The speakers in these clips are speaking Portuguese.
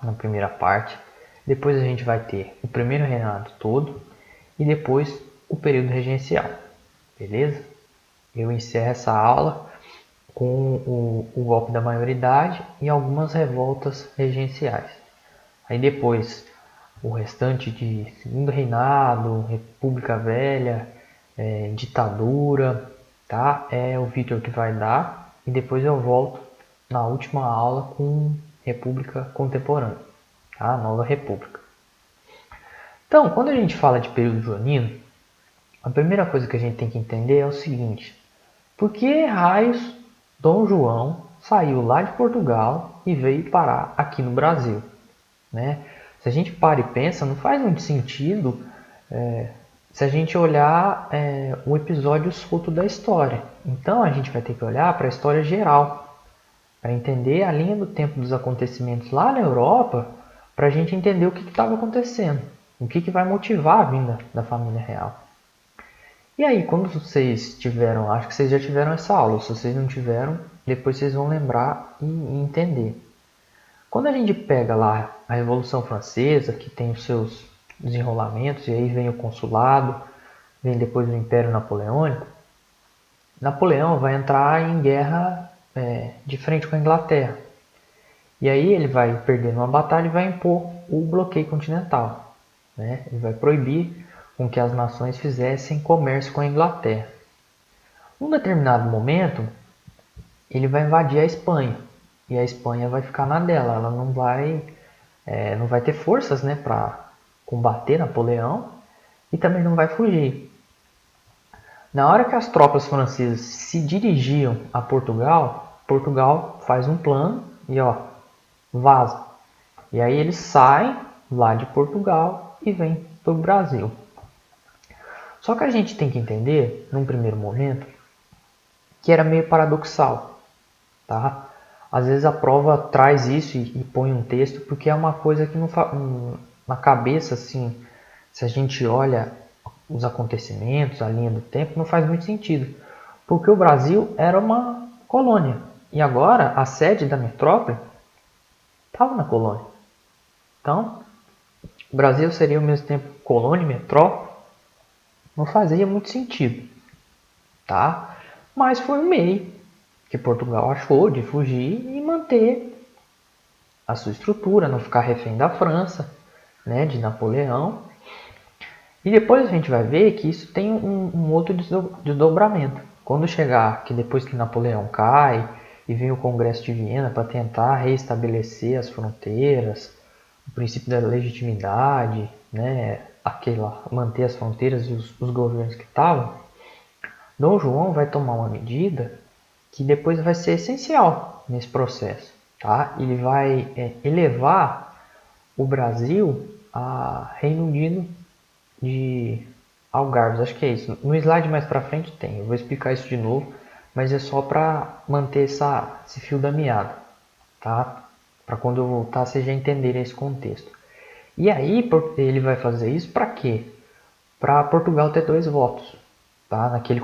na primeira parte. Depois a gente vai ter o primeiro reinado todo e depois o período regencial, beleza? Eu encerro essa aula com o golpe da maioridade e algumas revoltas regenciais. Aí depois o restante de segundo reinado, República Velha, ditadura, tá? É o Vitor que vai dar e depois eu volto na última aula com República Contemporânea, tá? Nova República. Então, quando a gente fala de período joanino, a primeira coisa que a gente tem que entender é o seguinte: por que raios Dom João saiu lá de Portugal e veio parar aqui no Brasil? Né? Se a gente para e pensa, não faz muito sentido se a gente olhar o episódio solto da história. Então a gente vai ter que olhar para a história geral, para entender a linha do tempo dos acontecimentos lá na Europa, para a gente entender o que estava acontecendo, o que vai motivar a vinda da família real. E aí, quando vocês tiveram, acho que vocês já tiveram essa aula, se vocês não tiveram, depois vocês vão lembrar e entender. Quando a gente pega lá a Revolução Francesa, que tem os seus desenrolamentos, e aí vem o consulado, vem depois o Império Napoleônico, Napoleão vai entrar em guerra de frente com a Inglaterra. E aí ele vai perder uma batalha e vai impor o bloqueio continental. Né? Ele vai proibir com que as nações fizessem comércio com a Inglaterra. Num determinado momento, ele vai invadir a Espanha. E a Espanha vai ficar na dela. Ela não vai ter forças, né, para combater Napoleão e também não vai fugir. Na hora que as tropas francesas se dirigiam a Portugal, Portugal faz um plano e vaza. E aí eles saem lá de Portugal e vêm para o Brasil. Só que a gente tem que entender, num primeiro momento, que era meio paradoxal, tá? Às vezes a prova traz isso e põe um texto porque é uma coisa que na cabeça, assim, se a gente olha os acontecimentos, a linha do tempo, não faz muito sentido. Porque o Brasil era uma colônia e agora a sede da metrópole estava na colônia. Então, o Brasil seria ao mesmo tempo colônia e metrópole, não fazia muito sentido, tá? Mas foi um meio que Portugal achou de fugir e manter a sua estrutura, não ficar refém da França, né, de Napoleão. E depois a gente vai ver que isso tem um outro desdobramento. Quando chegar que depois que Napoleão cai e vem o Congresso de Viena para tentar reestabelecer as fronteiras, o princípio da legitimidade, né, manter as fronteiras e os governos que estavam, Dom João vai tomar uma medida que depois vai ser essencial nesse processo. Tá? Ele vai elevar o Brasil a Reino Unido de Algarves, acho que é isso. No slide mais para frente tem, eu vou explicar isso de novo, mas é só para manter esse fio da meada, tá? Para quando eu voltar vocês já entenderem esse contexto. E aí ele vai fazer isso para quê? Para Portugal ter 2 votos. Tá? Naquele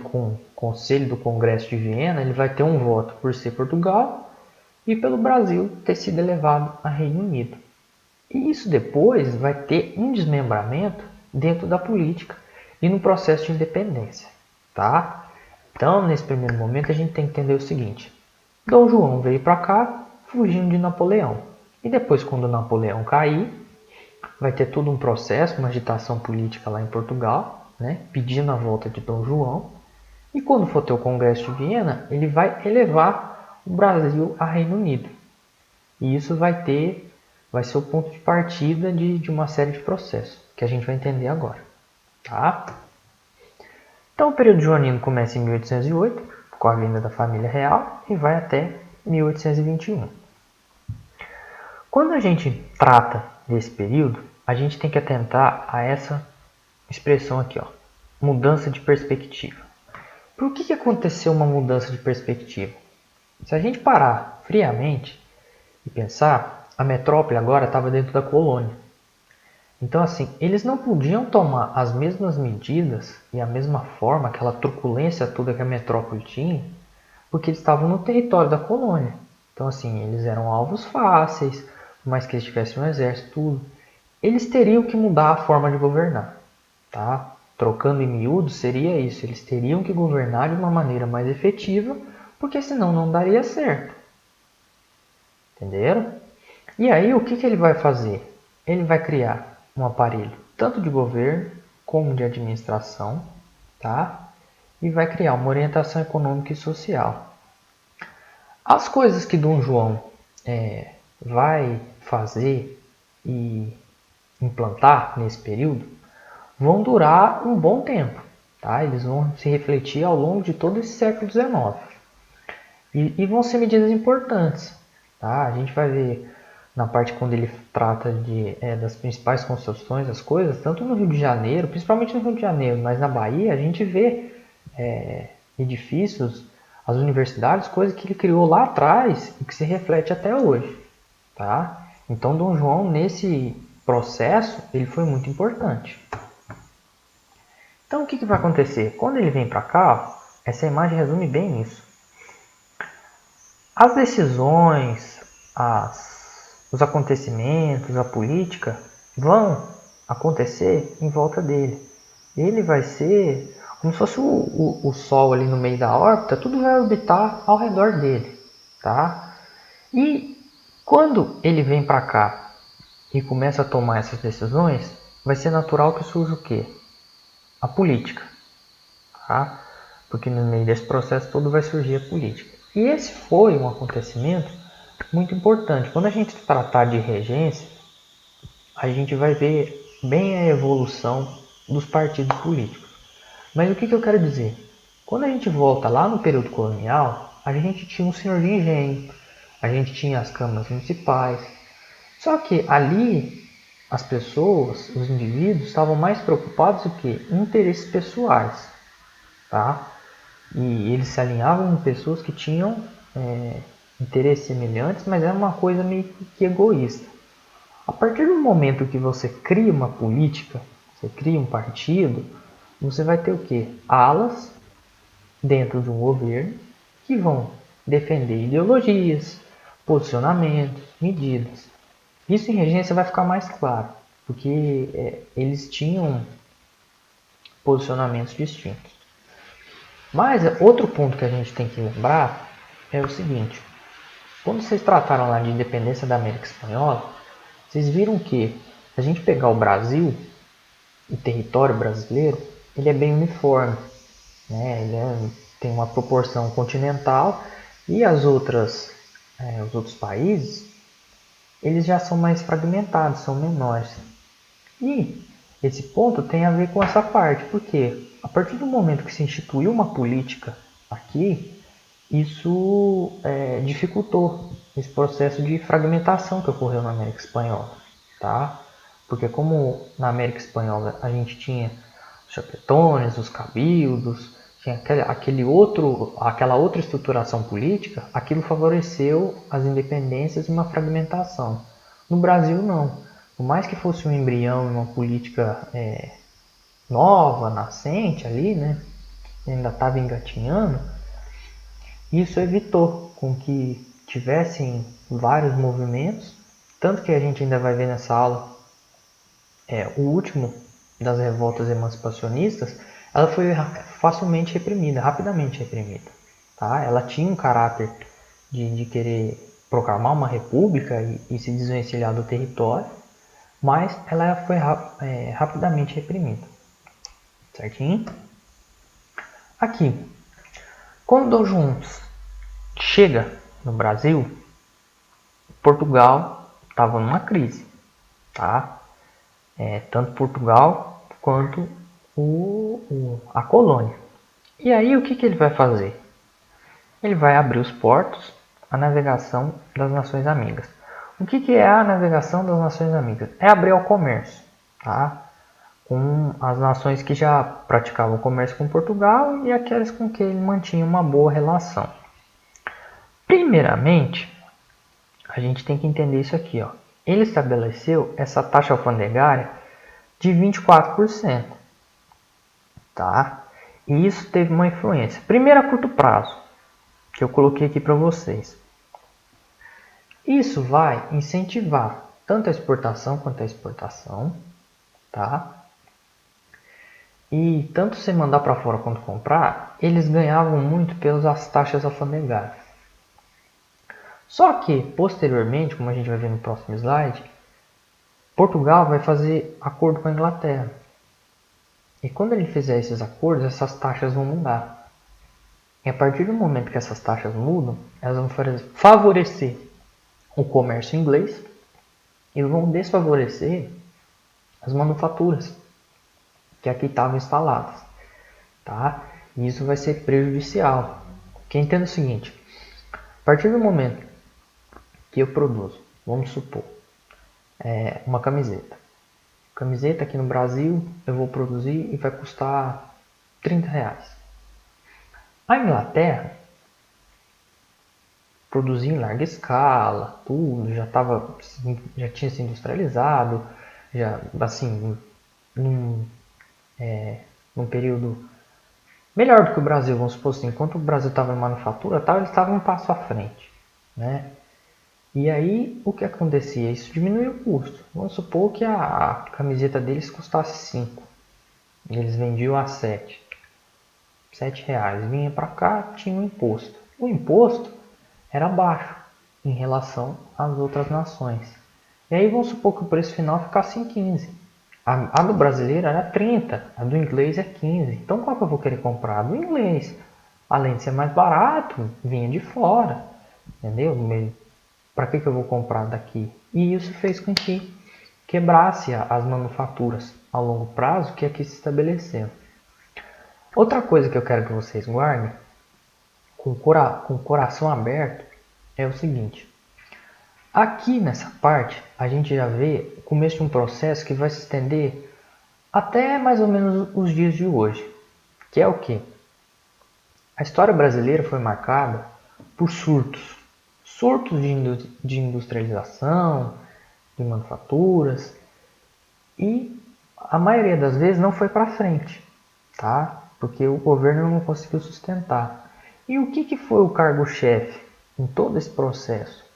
conselho do Congresso de Viena, ele vai ter um voto por ser Portugal e pelo Brasil ter sido elevado a Reino Unido. E isso depois vai ter um desmembramento dentro da política e no processo de independência. Tá? Então, nesse primeiro momento, a gente tem que entender o seguinte: Dom João veio para cá fugindo de Napoleão. E depois, quando Napoleão cair, vai ter todo um processo, uma agitação política lá em Portugal, né, pedindo a volta de Dom João. E quando for ter o Congresso de Viena, ele vai elevar o Brasil a Reino Unido. E isso vai ser o ponto de partida de uma série de processos, que a gente vai entender agora. Tá? Então o período joanino começa em 1808, com a vinda da família real, e vai até 1821. Quando a gente trata desse período, a gente tem que atentar a essa expressão aqui, mudança de perspectiva. Por que aconteceu uma mudança de perspectiva? Se a gente parar friamente e pensar, a metrópole agora estava dentro da colônia. Então, assim, eles não podiam tomar as mesmas medidas e a mesma forma, aquela truculência toda que a metrópole tinha, porque eles estavam no território da colônia. Então, assim, eles eram alvos fáceis, por mais que eles tivessem um exército, tudo, eles teriam que mudar a forma de governar, tá? Trocando em miúdos seria isso, eles teriam que governar de uma maneira mais efetiva, porque senão não daria certo. Entenderam? E aí o que ele vai fazer? Ele vai criar um aparelho tanto de governo como de administração, tá? E vai criar uma orientação econômica e social. As coisas que Dom João vai fazer e implantar nesse período vão durar um bom tempo, tá? Eles vão se refletir ao longo de todo esse século XIX e vão ser medidas importantes, tá? A gente vai ver na parte quando ele trata das principais construções, as coisas, tanto no Rio de Janeiro, principalmente no Rio de Janeiro, mas na Bahia a gente vê edifícios, as universidades, coisas que ele criou lá atrás e que se reflete até hoje, tá? Então Dom João nesse processo ele foi muito importante. Então o que vai acontecer? Quando ele vem para cá, essa imagem resume bem isso. As decisões, os acontecimentos, a política vão acontecer em volta dele. Ele vai ser como se fosse o Sol ali no meio da órbita, tudo vai orbitar ao redor dele, tá? E quando ele vem para cá e começa a tomar essas decisões, vai ser natural que surja o quê? A política, tá? Porque no meio desse processo todo vai surgir a política. E esse foi um acontecimento muito importante. Quando a gente tratar de regência, a gente vai ver bem a evolução dos partidos políticos. Mas o que eu quero dizer? Quando a gente volta lá no período colonial, a gente tinha um senhor de engenho, a gente tinha as câmaras municipais. Só que ali as pessoas, os indivíduos, estavam mais preocupados do que interesses pessoais, tá? E eles se alinhavam com pessoas que tinham interesses semelhantes, mas era uma coisa meio que egoísta. A partir do momento que você cria uma política, você cria um partido, você vai ter o quê? Alas dentro de um governo que vão defender ideologias, posicionamentos, medidas. Isso em regência vai ficar mais claro, porque eles tinham posicionamentos distintos. Mas outro ponto que a gente tem que lembrar é o seguinte: quando vocês trataram lá de independência da América Espanhola, vocês viram que, se a gente pegar o Brasil, o território brasileiro, ele é bem uniforme, né? Ele tem uma proporção continental e os outros países, eles já são mais fragmentados, são menores. E esse ponto tem a ver com essa parte, porque a partir do momento que se instituiu uma política aqui, isso dificultou esse processo de fragmentação que ocorreu na América Espanhola, tá? Porque como na América Espanhola a gente tinha os chapetones, os cabildos, tinha aquela outra estruturação política, aquilo favoreceu as independências e uma fragmentação. No Brasil não. Por mais que fosse um embrião e uma política nova, nascente ali, né? Ainda estava engatinhando, isso evitou com que tivessem vários movimentos, tanto que a gente ainda vai ver nessa aula o último das revoltas emancipacionistas, ela foi facilmente reprimida, rapidamente reprimida. Tá? Ela tinha um caráter de querer proclamar uma república e se desvencilhar do território, mas ela foi rapidamente reprimida. Certinho? Aqui, quando Dom João chega no Brasil, Portugal estava numa crise, tá? Tanto Portugal quanto a colônia. E aí o que ele vai fazer? Ele vai abrir os portos à navegação das nações amigas. O que é a navegação das nações amigas? É abrir ao comércio, tá? Com as nações que já praticavam comércio com Portugal e aquelas com que ele mantinha uma boa relação. Primeiramente, a gente tem que entender isso aqui, ó. Ele estabeleceu essa taxa alfandegária de 24%, tá? E isso teve uma influência. Primeiro, a curto prazo, que eu coloquei aqui para vocês. Isso vai incentivar tanto a exportação quanto a exportação, tá? E tanto você mandar para fora quanto comprar, eles ganhavam muito pelas taxas alfandegárias. Só que, posteriormente, como a gente vai ver no próximo slide, Portugal vai fazer acordo com a Inglaterra. E quando ele fizer esses acordos, essas taxas vão mudar. E a partir do momento que essas taxas mudam, elas vão favorecer o comércio inglês e vão desfavorecer as manufaturas que aqui estavam instaladas, tá? E isso vai ser prejudicial. Porque entenda o seguinte, a partir do momento que eu produzo, vamos supor, uma camiseta. Camiseta aqui no Brasil eu vou produzir e vai custar R$30. A Inglaterra produzia em larga escala, tudo já tinha se industrializado, já assim num período melhor do que o Brasil, vamos supor assim, enquanto o Brasil estava em manufatura, eles estavam um passo à frente, né? E aí, o que acontecia? Isso diminuiu o custo. Vamos supor que a camiseta deles custasse 5. Eles vendiam a 7. R$7. Vinha para cá, tinha um imposto. O imposto era baixo em relação às outras nações. E aí, vamos supor que o preço final ficasse em 15. A do brasileiro era 30, a do inglês é 15. Então, qual que eu vou querer comprar? A do inglês. Além de ser mais barato, vinha de fora. Entendeu? Para que eu vou comprar daqui? E isso fez com que quebrasse as manufaturas ao longo prazo que aqui se estabeleceram. Outra coisa que eu quero que vocês guardem, com o coração aberto, é o seguinte. Aqui nessa parte, a gente já vê o começo de um processo que vai se estender até mais ou menos os dias de hoje. Que é o quê? A história brasileira foi marcada por surtos. Surtos de industrialização, de manufaturas, e a maioria das vezes não foi para frente, tá? Porque o governo não conseguiu sustentar. E o que foi o cargo-chefe em todo esse processo?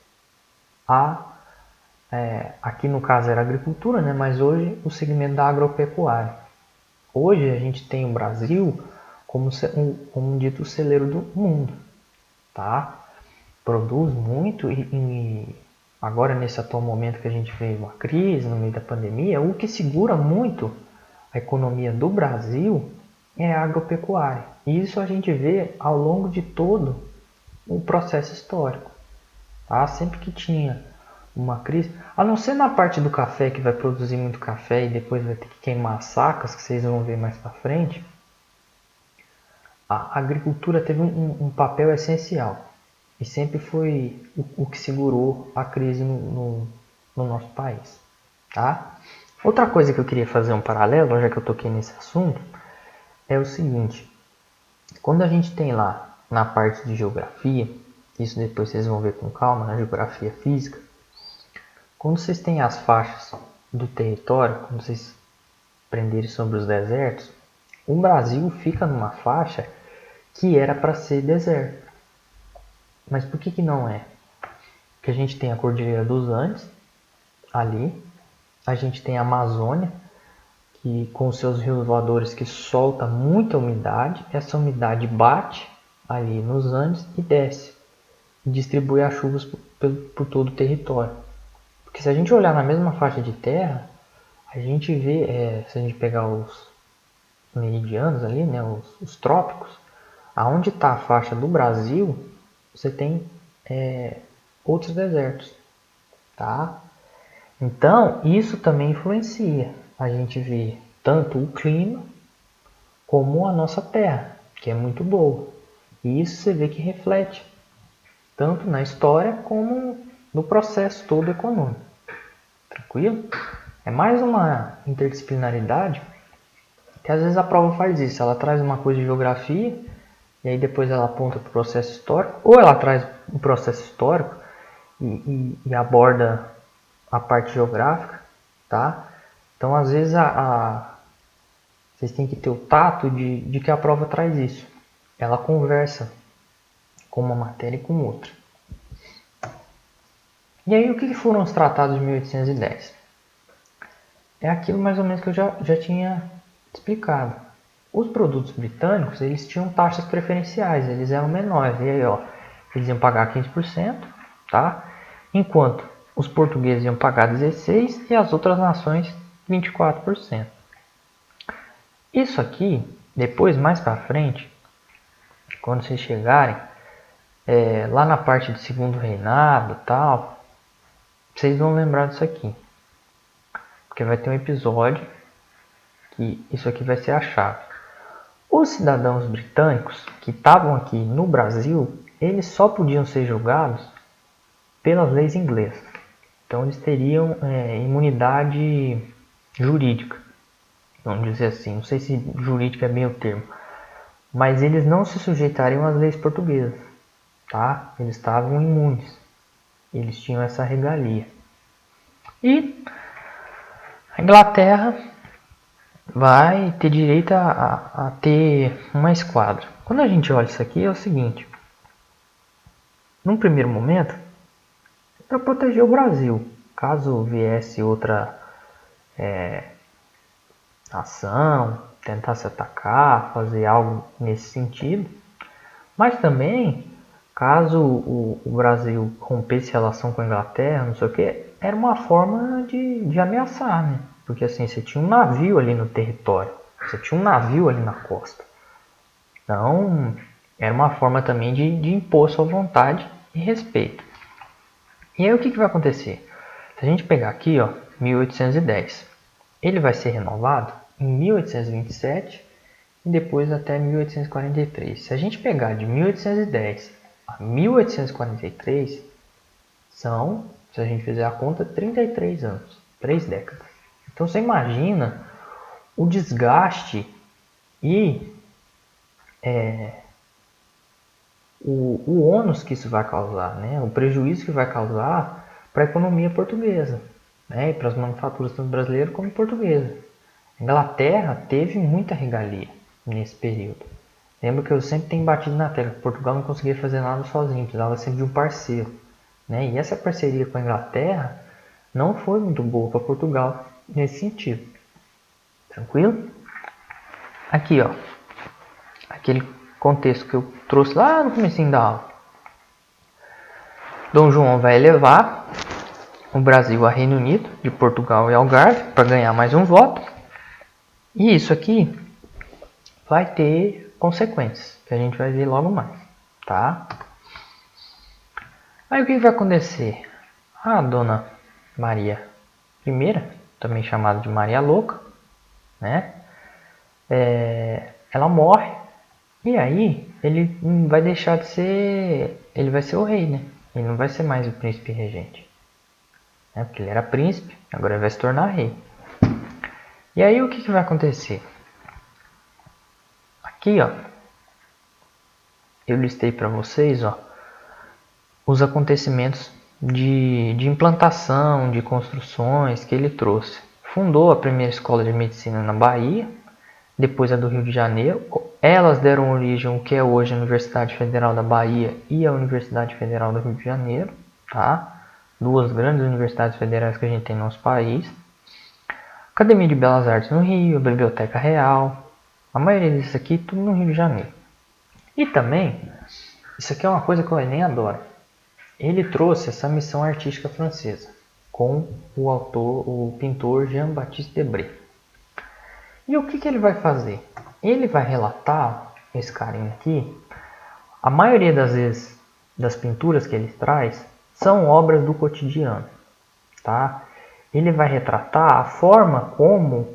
Aqui no caso era agricultura, né? Mas hoje o segmento da agropecuária. Hoje a gente tem o Brasil como um dito celeiro do mundo, tá? Produz muito e agora nesse atual momento que a gente vê uma crise no meio da pandemia, o que segura muito a economia do Brasil é a agropecuária. E isso a gente vê ao longo de todo o processo histórico. Tá? Sempre que tinha uma crise, a não ser na parte do café, que vai produzir muito café e depois vai ter que queimar as sacas, que vocês vão ver mais para frente, a agricultura teve um papel essencial. E sempre foi o que segurou a crise no nosso país. Tá? Outra coisa que eu queria fazer um paralelo, já que eu toquei nesse assunto, é o seguinte. Quando a gente tem lá na parte de geografia, isso depois vocês vão ver com calma na geografia física, quando vocês têm as faixas do território, quando vocês aprenderem sobre os desertos, o Brasil fica numa faixa que era para ser deserto. Mas por que não é? Porque a gente tem a Cordilheira dos Andes, ali, a gente tem a Amazônia, que com seus rios voadores que solta muita umidade, essa umidade bate ali nos Andes e desce, e distribui as chuvas por todo o território. Porque se a gente olhar na mesma faixa de terra, a gente vê, se a gente pegar os meridianos ali, né, os trópicos, aonde está a faixa do Brasil, você tem outros desertos, tá? Então, isso também influencia. A gente vê tanto o clima como a nossa terra, que é muito boa. E isso você vê que reflete tanto na história como no processo todo econômico. Tranquilo? É mais uma interdisciplinaridade que às vezes a prova faz isso. Ela traz uma coisa de geografia e aí depois ela aponta para o processo histórico, ou ela traz o processo histórico e aborda a parte geográfica, tá? Então, às vezes, vocês têm que ter o tato de que a prova traz isso. Ela conversa com uma matéria e com outra. E aí, o que foram os tratados de 1810? É aquilo mais ou menos que eu já tinha explicado. Os produtos britânicos, eles tinham taxas preferenciais, eles eram menores. E aí, ó, eles iam pagar 15%, tá? Enquanto os portugueses iam pagar 16% e as outras nações 24%. Isso aqui, depois, mais para frente, quando vocês chegarem lá na parte de segundo reinado e tal, vocês vão lembrar disso aqui. Porque vai ter um episódio que isso aqui vai ser a chave. Os cidadãos britânicos que estavam aqui no Brasil, eles só podiam ser julgados pelas leis inglesas. Então eles teriam imunidade jurídica, vamos dizer assim. Não sei se jurídica é bem o termo, mas eles não se sujeitariam às leis portuguesas, tá? Eles estavam imunes, eles tinham essa regalia. E a Inglaterra vai ter direito a ter uma esquadra. Quando a gente olha isso aqui, é o seguinte: num primeiro momento, para proteger o Brasil, caso viesse outra ação, tentasse atacar, fazer algo nesse sentido, mas também, caso o Brasil rompesse relação com a Inglaterra, não sei o que, era uma forma de ameaçar, né? Porque assim, você tinha um navio ali no território, você tinha um navio ali na costa. Então, era uma forma também de impor sua vontade e respeito. E aí o que vai acontecer? Se a gente pegar aqui, ó, 1810, ele vai ser renovado em 1827 e depois até 1843. Se a gente pegar de 1810 a 1843, são, se a gente fizer a conta, 33 anos, 3 décadas. Então você imagina o desgaste e o ônus que isso vai causar, né? O prejuízo que vai causar para a economia portuguesa, né? E para as manufaturas tanto brasileiras como portuguesas. A Inglaterra teve muita regalia nesse período. Lembra que eu sempre tenho batido na tecla que Portugal não conseguia fazer nada sozinho, precisava sempre de um parceiro, né? E essa parceria com a Inglaterra não foi muito boa para Portugal nesse sentido. Tranquilo? Aqui, ó, aquele contexto que eu trouxe lá no comecinho da aula. Dom João vai elevar o Brasil a Reino Unido, de Portugal e Algarve, para ganhar mais um voto. E isso aqui vai ter consequências, que a gente vai ver logo mais, tá? Aí o que vai acontecer? A Dona Maria I, também chamada de Maria Louca, né? Ela morre e aí ele vai deixar de ser, ele vai ser o rei, né? Ele não vai ser mais o príncipe regente, né? Porque ele era príncipe, agora ele vai se tornar rei. E aí o que vai acontecer? Aqui, ó, eu listei para vocês, ó, os acontecimentos de implantação, de construções que ele trouxe. Fundou a primeira escola de medicina na Bahia, depois a do Rio de Janeiro. Elas deram origem ao que é hoje a Universidade Federal da Bahia e a Universidade Federal do Rio de Janeiro, tá? Duas grandes universidades federais que a gente tem no nosso país. Academia de Belas Artes no Rio, a Biblioteca Real, a maioria disso aqui tudo no Rio de Janeiro. E também, isso aqui é uma coisa que eu nem adoro, ele trouxe essa missão artística francesa com o autor, o pintor Jean-Baptiste Debré. E o que ele vai fazer? Ele vai relatar, esse carinha aqui, a maioria das vezes das pinturas que ele traz são obras do cotidiano, tá? Ele vai retratar a forma como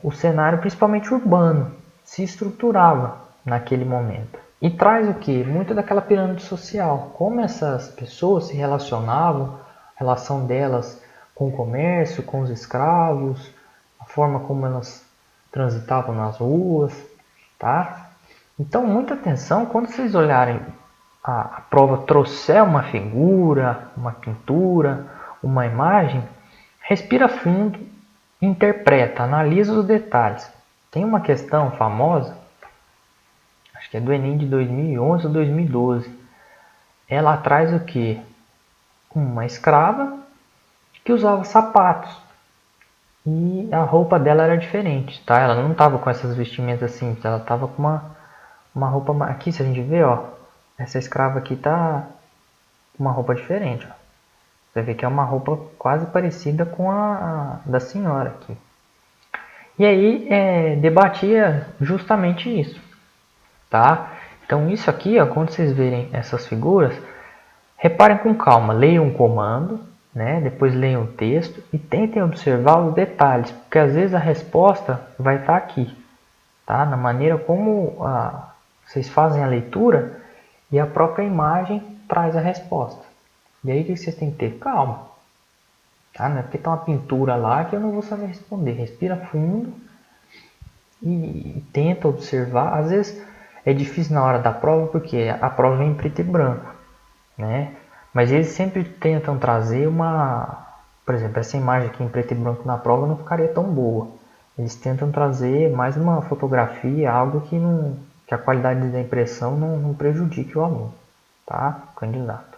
o cenário, principalmente urbano, se estruturava naquele momento. E traz o que? Muito daquela pirâmide social, como essas pessoas se relacionavam, a relação delas com o comércio, com os escravos, a forma como elas transitavam nas ruas, tá? Então, muita atenção quando vocês olharem a prova, trouxer uma figura, uma pintura, uma imagem, respira fundo, interpreta, analisa os detalhes. Tem uma questão famosa, acho que é do Enem de 2011 ou 2012. Ela traz o que? uma escrava que usava sapatos e a roupa dela era diferente, tá? Ela não estava com essas vestimentas simples, ela estava com uma roupa aqui, se a gente ver, ó, essa escrava aqui tá com uma roupa diferente, ó. Você vê que é uma roupa quase parecida com a da senhora aqui. E aí debatia justamente isso, tá? Então isso aqui, ó, quando vocês verem essas figuras, reparem com calma, leiam o comando, né? Depois leiam o texto e tentem observar os detalhes, porque às vezes a resposta vai estar aqui, tá? Na maneira como vocês fazem a leitura e a própria imagem traz a resposta. E aí o que vocês têm que ter? Calma. Tá? Não é porque tá uma pintura lá que eu não vou saber responder. Respira fundo e tenta observar. Às vezes é difícil na hora da prova porque a prova vem em preto e branco, né? Mas eles sempre tentam trazer por exemplo, essa imagem aqui em preto e branco na prova não ficaria tão boa. Eles tentam trazer mais uma fotografia, algo que a qualidade da impressão não prejudique o aluno, tá? O candidato.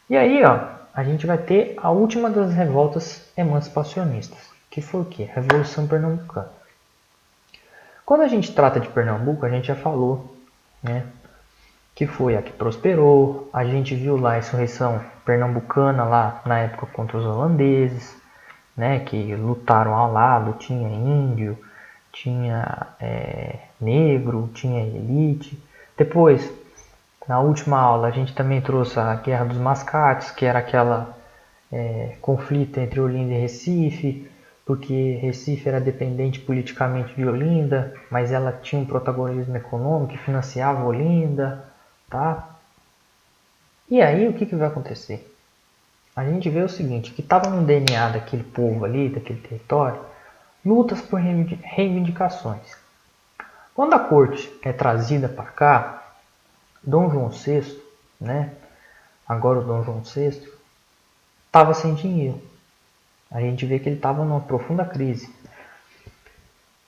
E aí, ó, a gente vai ter a última das revoltas emancipacionistas, que foi o quê? Revolução Pernambucana. Quando a gente trata de Pernambuco, a gente já falou, né, que foi a que prosperou. A gente viu lá a insurreição pernambucana lá na época contra os holandeses, né, que lutaram ao lado, tinha índio, tinha negro, tinha elite. Depois, na última aula, a gente também trouxe a Guerra dos Mascates, que era aquela conflito entre Olinda e Recife, porque Recife era dependente politicamente de Olinda, mas ela tinha um protagonismo econômico que financiava Olinda, tá? E aí o que vai acontecer? A gente vê o seguinte, que estava no DNA daquele povo ali, daquele território, lutas por reivindicações. Quando a corte é trazida para cá, Dom João VI, né? Agora o Dom João VI, estava sem dinheiro. A gente vê que ele estava numa profunda crise.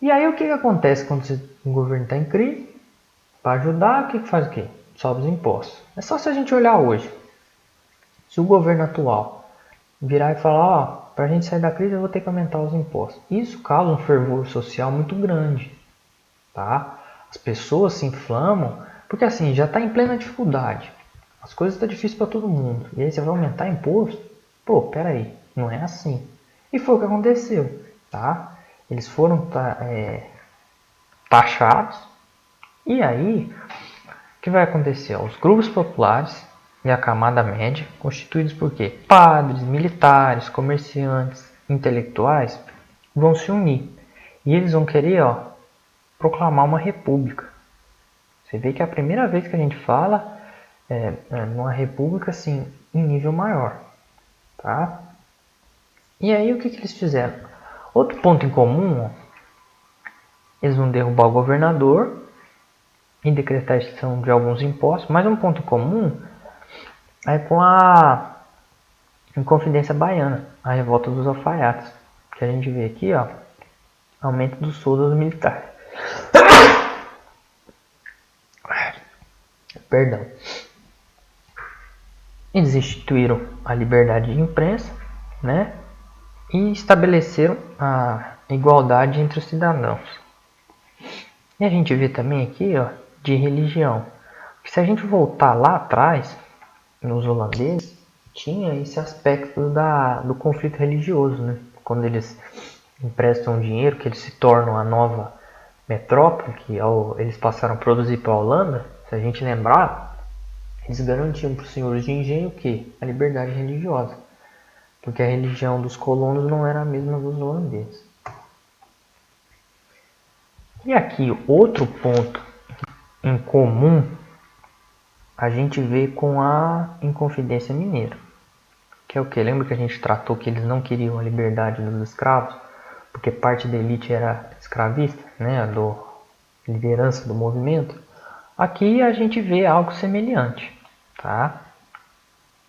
E aí o que acontece quando o governo está em crise? Para ajudar, o que faz o quê? Sobe os impostos. É só se a gente olhar hoje. Se o governo atual virar e falar, ó, para a gente sair da crise eu vou ter que aumentar os impostos. Isso causa um fervor social muito grande, tá? As pessoas se inflamam, porque assim, já está em plena dificuldade. As coisas estão difíceis para todo mundo. E aí você vai aumentar imposto? Pô, peraí, não é assim. E foi o que aconteceu, tá? Eles foram taxados. E aí, o que vai acontecer? Os grupos populares e a camada média, constituídos por quê? Padres, militares, comerciantes, intelectuais, vão se unir. E eles vão querer, ó, proclamar uma república. Você vê que é a primeira vez que a gente fala numa república assim, em nível maior. Tá? E aí o que eles fizeram? Outro ponto em comum, ó, eles vão derrubar o governador e decretar a extinção de alguns impostos. Mas um ponto em comum é com a Inconfidência Baiana, a revolta dos alfaiates. Que a gente vê aqui, ó, aumento dos soldos militares. Perdão. Eles instituíram a liberdade de imprensa, né? E estabeleceram a igualdade entre os cidadãos. E a gente vê também aqui, ó, de religião. Porque se a gente voltar lá atrás, nos holandeses, tinha esse aspecto do conflito religioso, né? Quando eles emprestam dinheiro, que eles se tornam a nova metrópole, que eles passaram a produzir para a Holanda, se a gente lembrar, eles garantiam para os senhores de engenho o quê? A liberdade religiosa. Porque a religião dos colonos não era a mesma dos holandeses. E aqui, outro ponto em comum, a gente vê com a Inconfidência Mineira. Que é o que? Lembra que a gente tratou que eles não queriam a liberdade dos escravos? Porque parte da elite era escravista, né? A liderança do movimento. Aqui a gente vê algo semelhante, tá?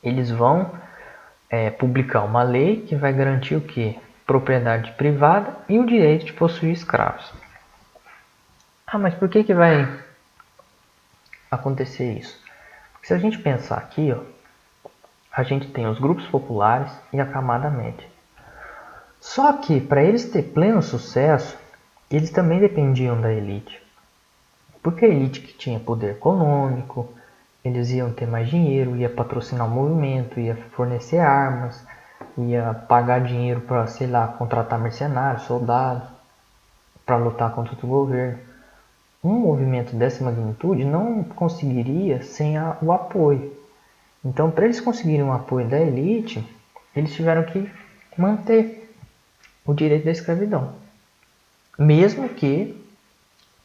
Eles vão publicar uma lei que vai garantir o quê? Propriedade privada e o direito de possuir escravos. Ah, mas por que vai acontecer isso? Porque se a gente pensar aqui, ó, a gente tem os grupos populares e a camada média. Só que para eles ter pleno sucesso, eles também dependiam da elite. Porque a elite que tinha poder econômico, eles iam ter mais dinheiro, ia patrocinar o movimento, ia fornecer armas, ia pagar dinheiro para, sei lá, contratar mercenários, soldados, para lutar contra o governo. Um movimento dessa magnitude não conseguiria sem o apoio. Então, para eles conseguirem o apoio da elite, eles tiveram que manter o direito da escravidão. Mesmo que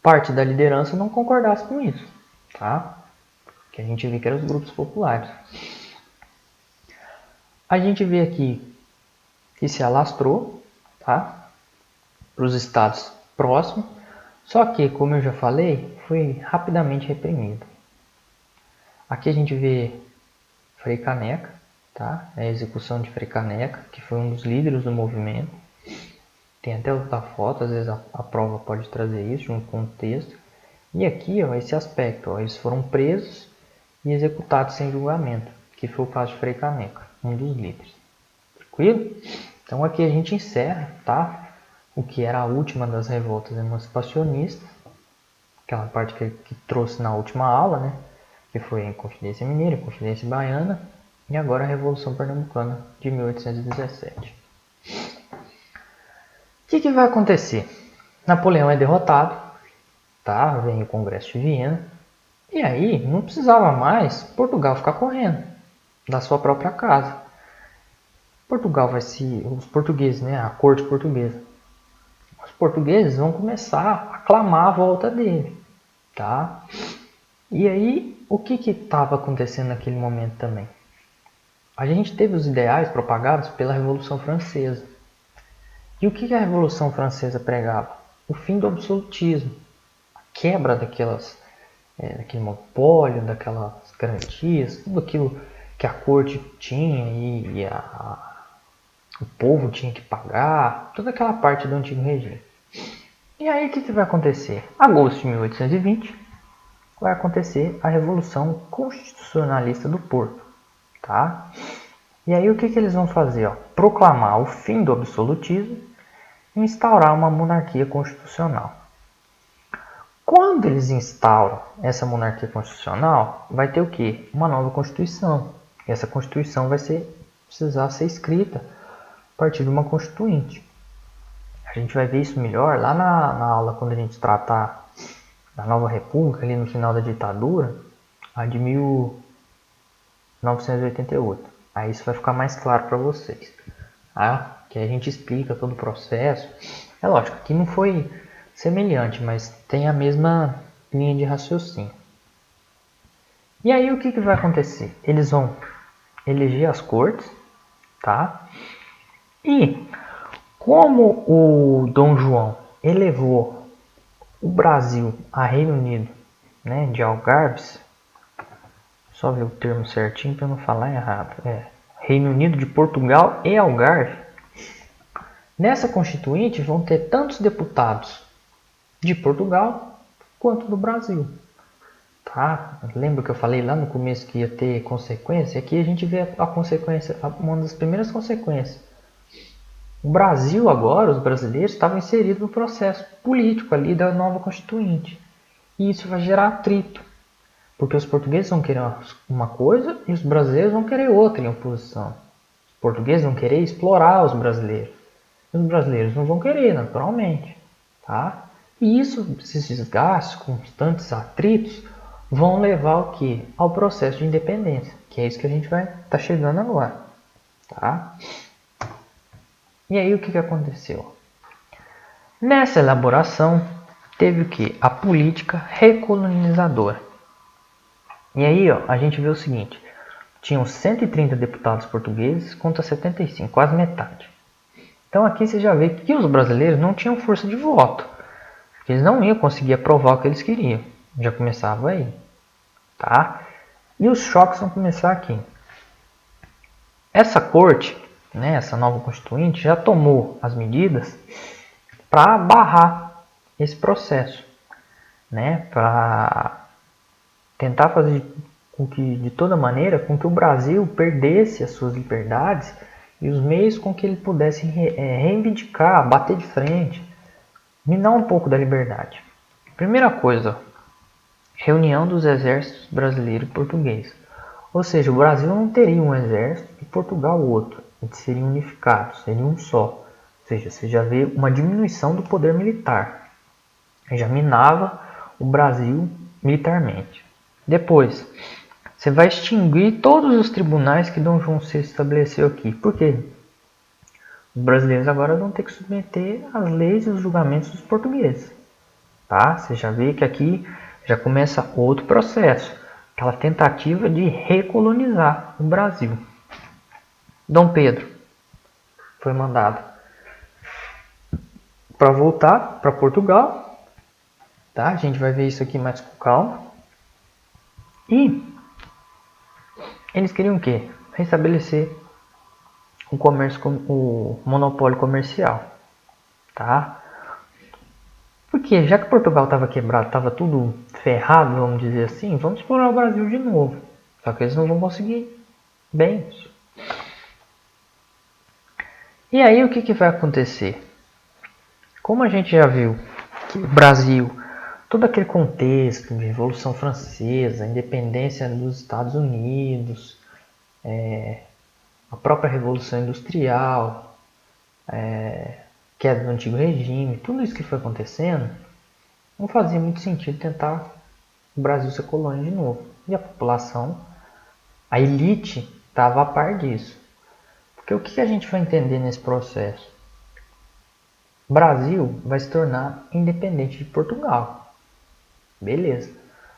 parte da liderança não concordasse com isso, tá? Que a gente vê que eram os grupos populares. A gente vê aqui que se alastrou, tá? Para os estados próximos, só que, como eu já falei, foi rapidamente reprimido. Aqui a gente vê Frei Caneca, tá? É a execução de Frei Caneca, que foi um dos líderes do movimento. Tem até outra foto, às vezes a prova pode trazer isso junto com o texto. E aqui, ó, esse aspecto, ó, eles foram presos e executados sem julgamento, que foi o caso de Frei Caneca, um dos líderes. Tranquilo? Então aqui a gente encerra, tá? O que era a última das revoltas emancipacionistas, aquela parte que trouxe na última aula, né? Que foi a Inconfidência Mineira, a Inconfidência Baiana e agora a Revolução Pernambucana de 1817. O que vai acontecer? Napoleão é derrotado, tá? Vem o Congresso de Viena, e aí não precisava mais Portugal ficar correndo da sua própria casa. Portugal vai se... Os portugueses, né? A corte portuguesa. Os portugueses vão começar a clamar a volta dele, tá? E aí, o que estava acontecendo naquele momento também? A gente teve os ideais propagados pela Revolução Francesa. E o que a Revolução Francesa pregava? O fim do absolutismo, a quebra daquele monopólio, daquelas garantias, tudo aquilo que a corte tinha e o povo tinha que pagar, toda aquela parte do antigo regime. E aí o que vai acontecer? Agosto de 1820 vai acontecer a Revolução Constitucionalista do Porto, tá? E aí o que eles vão fazer? Ó? Proclamar o fim do absolutismo e instaurar uma monarquia constitucional. Quando eles instauram essa monarquia constitucional, vai ter o quê? Uma nova Constituição. E essa Constituição vai precisar ser escrita a partir de uma Constituinte. A gente vai ver isso melhor lá na aula, quando a gente tratar da Nova República, ali no final da ditadura, a de 1988. Aí isso vai ficar mais claro para vocês. Tá? Que a gente explica todo o processo. É lógico que não foi semelhante, mas tem a mesma linha de raciocínio. E aí o que vai acontecer? Eles vão eleger as cortes, tá? E como o Dom João elevou o Brasil a Reino Unido, né, de Algarves, só ver o termo certinho para não falar errado, Reino Unido de Portugal e Algarve, nessa Constituinte vão ter tantos deputados de Portugal quanto do Brasil. Tá? Lembra que eu falei lá no começo que ia ter consequência? Aqui a gente vê a consequência, uma das primeiras consequências. O Brasil agora, os brasileiros, estavam inseridos no processo político ali da nova Constituinte. E isso vai gerar atrito. Porque os portugueses vão querer uma coisa e os brasileiros vão querer outra em oposição. Os portugueses vão querer explorar os brasileiros. E os brasileiros não vão querer, naturalmente. Tá? E isso, esses desgastes, constantes atritos, vão levar ao quê? Ao processo de independência. Que é isso que a gente vai estar chegando agora. Tá? E aí o que aconteceu? Nessa elaboração, teve o que? A política recolonizadora. E aí ó, a gente vê o seguinte, tinham 130 deputados portugueses contra 75, quase metade. Então aqui você já vê que os brasileiros não tinham força de voto. Eles não iam conseguir aprovar o que eles queriam. Já começava aí. Tá? E os choques vão começar aqui. Essa corte, né, essa nova constituinte, já tomou as medidas para barrar esse processo. Né, para tentar fazer com que, de toda maneira, com que o Brasil perdesse as suas liberdades e os meios com que ele pudesse reivindicar, bater de frente, minar um pouco da liberdade. Primeira coisa, reunião dos exércitos brasileiro e português. Ou seja, o Brasil não teria um exército e Portugal outro. Eles seriam unificados, seriam um só. Ou seja, você já vê uma diminuição do poder militar. Já minava o Brasil militarmente. Depois, você vai extinguir todos os tribunais que Dom João VI estabeleceu aqui. Por quê? Os brasileiros agora vão ter que submeter às leis e os julgamentos dos portugueses. Tá? Você já vê que aqui já começa outro processo. Aquela tentativa de recolonizar o Brasil. Dom Pedro foi mandado para voltar para Portugal. Tá? A gente vai ver isso aqui mais com calma. E eles queriam o quê? Restabelecer o comércio, o monopólio comercial. Tá? Porque já que Portugal estava quebrado, estava tudo ferrado, vamos dizer assim, vamos explorar o Brasil de novo. Só que eles não vão conseguir bem isso. E aí o que vai acontecer? Como a gente já viu que o Brasil, todo aquele contexto de Revolução Francesa, independência dos Estados Unidos, a própria Revolução Industrial, queda do antigo regime, tudo isso que foi acontecendo, não fazia muito sentido tentar o Brasil ser colônia de novo. E a população, a elite, estava a par disso. Porque o que a gente vai entender nesse processo? O Brasil vai se tornar independente de Portugal. Beleza.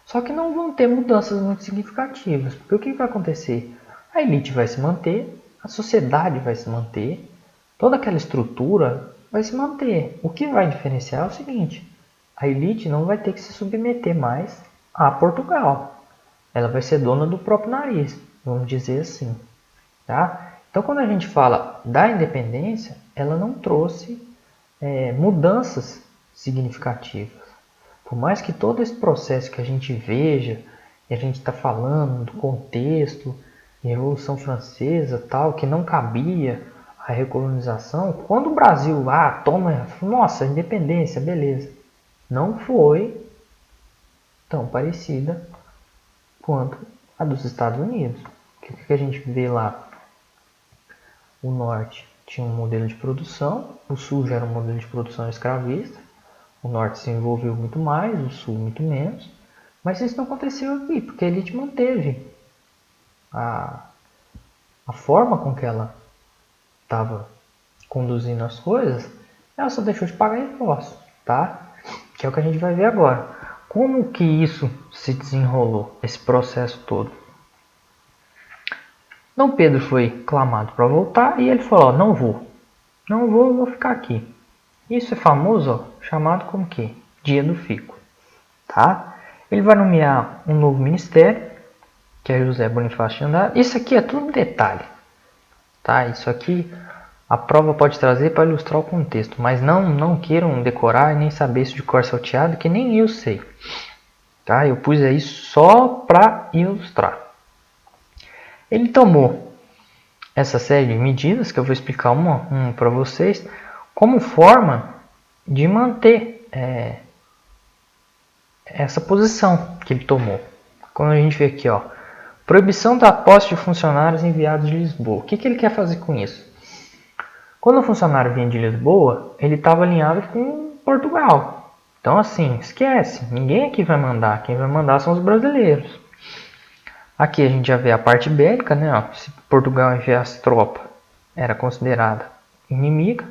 Só que não vão ter mudanças muito significativas. Porque o que vai acontecer? A elite vai se manter, a sociedade vai se manter, toda aquela estrutura vai se manter. O que vai diferenciar é o seguinte: a elite não vai ter que se submeter mais a Portugal. Ela vai ser dona do próprio nariz, vamos dizer assim. Tá? Então, quando a gente fala da independência, ela não trouxe mudanças significativas. Por mais que todo esse processo que a gente veja, e a gente está falando do contexto, de Revolução Francesa, tal, que não cabia a recolonização, quando o Brasil toma, nossa, independência, beleza, não foi tão parecida quanto a dos Estados Unidos. O que a gente vê lá? O norte tinha um modelo de produção, o sul já era um modelo de produção escravista, o norte se envolveu muito mais, o sul muito menos, mas isso não aconteceu aqui, porque a elite manteve a forma com que ela estava conduzindo as coisas, ela só deixou de pagar impostos, tá? Que é o que a gente vai ver agora. Como que isso se desenrolou, esse processo todo? Dom Pedro foi clamado para voltar e ele falou: não vou, vou ficar aqui. Isso é famoso, chamado como que? Dia do Fico, tá? Ele vai nomear um novo ministério, que é José Bonifácio de Andrade. Isso aqui é tudo um detalhe, tá? Isso aqui a prova pode trazer para ilustrar o contexto, mas não queiram decorar e nem saber isso de cor salteado, que nem eu sei, tá? Eu pus aí só para ilustrar. Ele tomou essa série de medidas, que eu vou explicar uma para vocês, como forma de manter essa posição que ele tomou. Quando a gente vê aqui, ó, proibição da posse de funcionários enviados de Lisboa. O que ele quer fazer com isso? Quando o funcionário vinha de Lisboa, ele estava alinhado com Portugal. Então, assim, esquece. Ninguém aqui vai mandar. Quem vai mandar são os brasileiros. Aqui a gente já vê a parte bélica, né? Ó, se Portugal enviasse tropa, era considerada inimiga.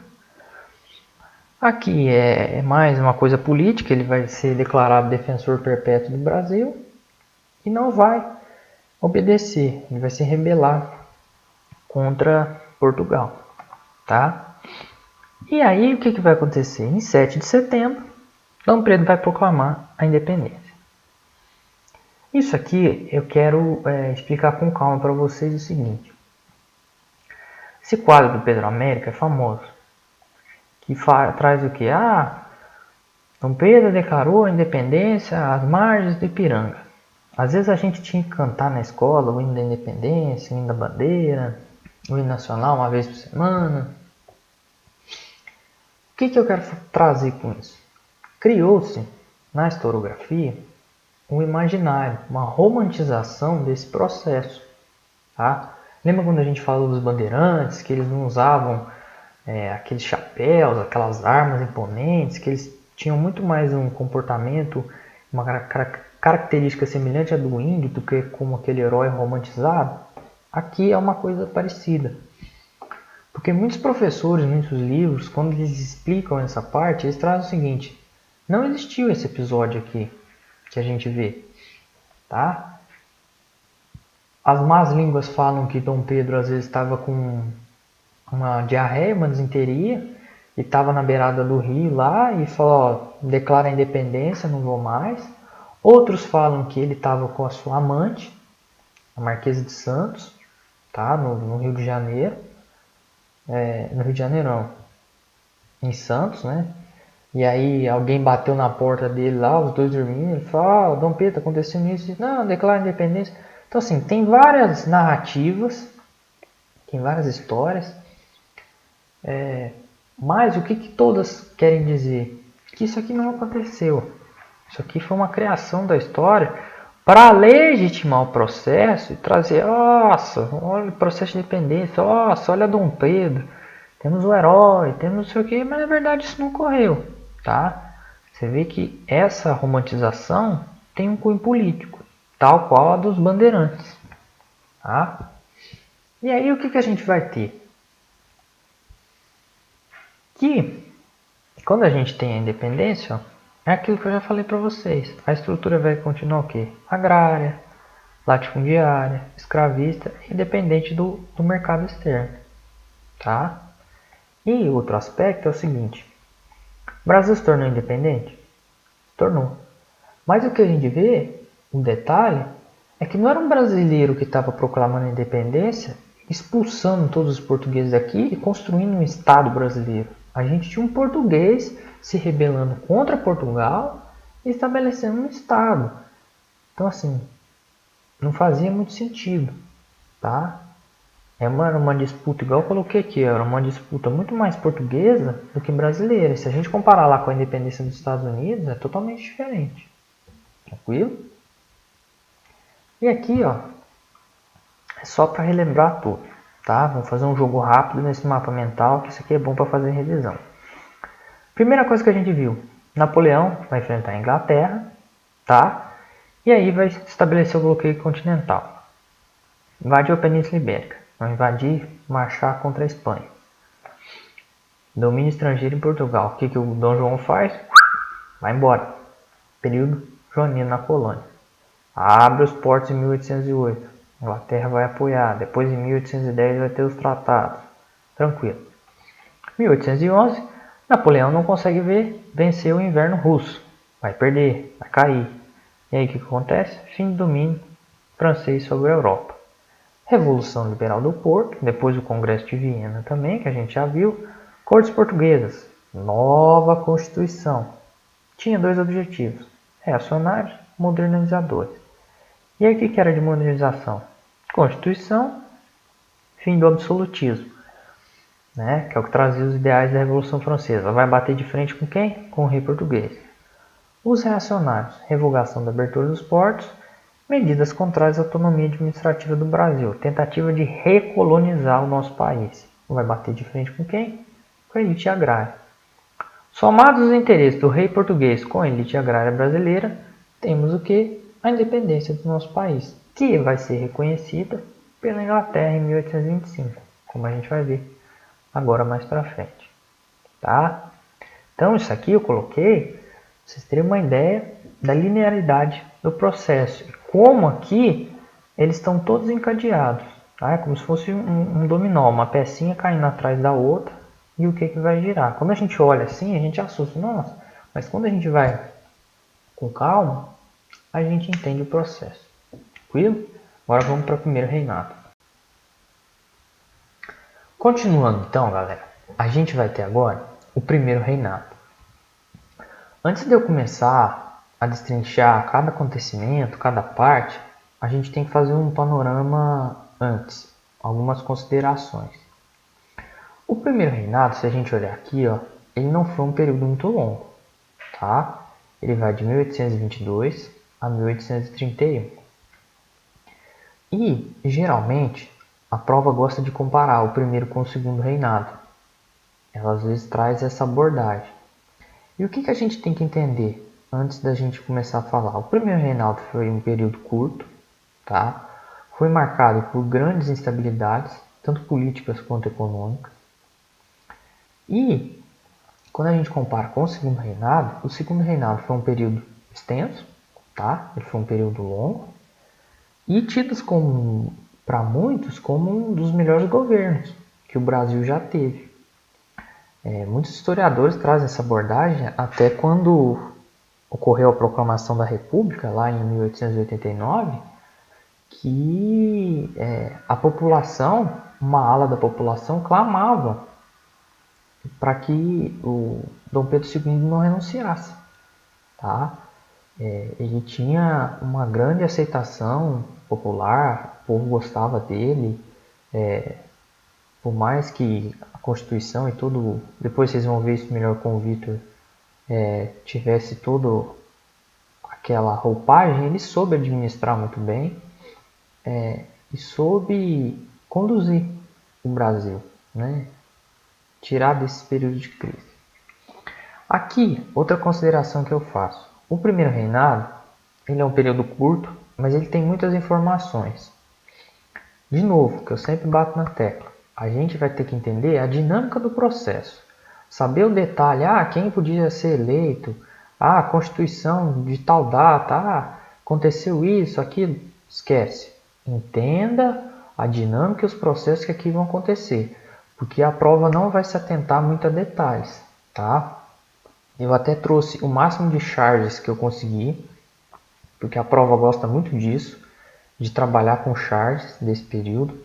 Aqui é mais uma coisa política. Ele vai ser declarado defensor perpétuo do Brasil e não vai obedecer. Ele vai se rebelar contra Portugal. Tá? E aí o que vai acontecer? Em 7 de setembro, Dom Pedro vai proclamar a independência. Isso aqui eu quero explicar com calma para vocês o seguinte. Esse quadro do Pedro América é famoso. Que traz o que? Dom Pedro declarou a independência às margens do Ipiranga. Às vezes a gente tinha que cantar na escola o hino da independência, o hino da bandeira, o hino nacional uma vez por semana. O que eu quero trazer com isso? Criou-se na historiografia um imaginário, uma romantização desse processo. Tá? Lembra quando a gente falou dos bandeirantes, que eles não usavam aqueles chapéus, aquelas armas imponentes, que eles tinham muito mais um comportamento, uma característica semelhante à do índio do que como aquele herói romantizado? Aqui é uma coisa parecida. Porque muitos professores, muitos livros, quando eles explicam essa parte, eles trazem o seguinte: não existiu esse episódio aqui que a gente vê, tá? As más línguas falam que Dom Pedro às vezes estava com uma diarreia, uma desinteria, e estava na beirada do rio lá e falou: ó, declara a independência, não vou mais. Outros falam que ele estava com a sua amante, a Marquesa de Santos, tá? No Rio de Janeiro. No Rio de Janeiro não, em Santos, né? E aí alguém bateu na porta dele lá, os dois dormindo, ele falou: Dom Pedro, aconteceu isso. Não, declara a independência. Então assim, tem várias narrativas, tem várias histórias, mas o que todas querem dizer? Que isso aqui não aconteceu. Isso aqui foi uma criação da história para legitimar o processo e trazer: nossa, olha o processo de independência, nossa, olha Dom Pedro, temos o herói, temos não sei o que, mas na verdade isso não ocorreu, tá? Você vê que essa romantização tem um cunho político, tal qual a dos bandeirantes, tá? E aí o que a gente vai ter? Que quando a gente tem a independência, é aquilo que eu já falei para vocês. A estrutura vai continuar o quê? Agrária, latifundiária, escravista, independente do mercado externo, tá? E outro aspecto é o seguinte: o Brasil se tornou independente? Se tornou. Mas o que a gente vê, um detalhe, é que não era um brasileiro que estava proclamando a independência, expulsando todos os portugueses daqui e construindo um Estado brasileiro. A gente tinha um português se rebelando contra Portugal e estabelecendo um Estado. Então, assim, não fazia muito sentido, tá? Era uma disputa, igual eu coloquei aqui, era uma disputa muito mais portuguesa do que brasileira. Se a gente comparar lá com a independência dos Estados Unidos, é totalmente diferente. Tranquilo? E aqui, ó, é só para relembrar tudo, tá? Vamos fazer um jogo rápido nesse mapa mental, que isso aqui é bom para fazer revisão. Primeira coisa que a gente viu: Napoleão vai enfrentar a Inglaterra, tá? E aí vai estabelecer o bloqueio continental. Invadiu a Península Ibérica, vai invadir, marchar contra a Espanha. Domínio estrangeiro em Portugal. O que o Dom João faz? Vai embora. Período joanino na colônia. Abre os portos em 1808. A Inglaterra vai apoiar. Depois, em 1810, vai ter os tratados. Tranquilo. 1811, Napoleão não consegue vencer o inverno russo. Vai perder, vai cair. E aí o que acontece? Fim do domínio francês sobre a Europa. Revolução Liberal do Porto, depois o Congresso de Viena também, que a gente já viu. Cortes Portuguesas, nova Constituição. Tinha dois objetivos: reacionários, modernizadores. E aí o que era de modernização? Constituição, fim do absolutismo, né? Que é o que trazia os ideais da Revolução Francesa. Vai bater de frente com quem? Com o rei português. Os reacionários, revogação da abertura dos portos, medidas contrárias à autonomia administrativa do Brasil, tentativa de recolonizar o nosso país. Vai bater de frente com quem? Com a elite agrária. Somados os interesses do rei português com a elite agrária brasileira, temos o que? A independência do nosso país, que vai ser reconhecida pela Inglaterra em 1825, como a gente vai ver agora mais para frente, tá? Então isso aqui eu coloquei para vocês terem uma ideia da linearidade do processo e como aqui eles estão todos encadeados, tá? É como se fosse um dominó, uma pecinha caindo atrás da outra e o que vai girar. Quando a gente olha assim, a gente assusta, nossa, mas quando a gente vai com calma, a gente entende o processo. Tranquilo? Agora vamos para o primeiro reinado. Continuando então, galera, a gente vai ter agora o primeiro reinado. Antes de eu começar a destrinchar cada acontecimento, cada parte, a gente tem que fazer um panorama antes, algumas considerações. O primeiro reinado, se a gente olhar aqui, ó, ele não foi um período muito longo, tá? Ele vai de 1822 a 1831. E, geralmente, a prova gosta de comparar o primeiro com o segundo reinado. Ela às vezes traz essa abordagem. E o que a gente tem que entender antes da gente começar a falar? O primeiro reinado foi um período curto, tá? Foi marcado por grandes instabilidades, tanto políticas quanto econômicas. E, quando a gente compara com o segundo reinado foi um período extenso, tá? Ele foi um período longo, e tidos como, para muitos, como um dos melhores governos que o Brasil já teve. Muitos historiadores trazem essa abordagem até quando ocorreu a proclamação da República, lá em 1889, que a população, uma ala da população, clamava para que o Dom Pedro II não renunciasse. Tá? Ele tinha uma grande aceitação popular, o povo gostava dele, por mais que a Constituição e tudo, depois vocês vão ver isso melhor com o Vitor, tivesse toda aquela roupagem, ele soube administrar muito bem e soube conduzir o Brasil, né? Tirar desse período de crise. Aqui, outra consideração que eu faço. O primeiro reinado, ele é um período curto, mas ele tem muitas informações. De novo, que eu sempre bato na tecla, a gente vai ter que entender a dinâmica do processo. Saber o detalhe, quem podia ser eleito, a Constituição de tal data, aconteceu isso, aquilo, esquece. Entenda a dinâmica e os processos que aqui vão acontecer, porque a prova não vai se atentar muito a detalhes, tá? Eu até trouxe o máximo de charges que eu consegui, porque a prova gosta muito disso, de trabalhar com charges desse período.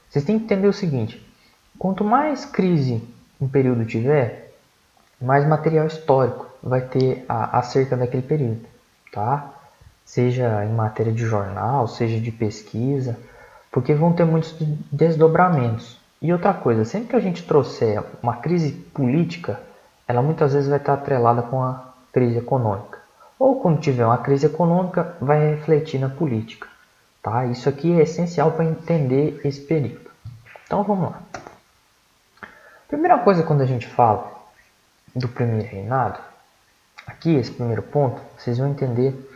Vocês têm que entender o seguinte, quanto mais crise um período tiver, mais material histórico vai ter acerca daquele período, tá? Seja em matéria de jornal, seja de pesquisa, porque vão ter muitos desdobramentos. E outra coisa, sempre que a gente trouxer uma crise política, ela muitas vezes vai estar atrelada com a crise econômica. Ou quando tiver uma crise econômica, vai refletir na política. Tá? Isso aqui é essencial para entender esse período. Então vamos lá. Primeira coisa quando a gente fala do primeiro reinado, aqui esse primeiro ponto, vocês vão entender,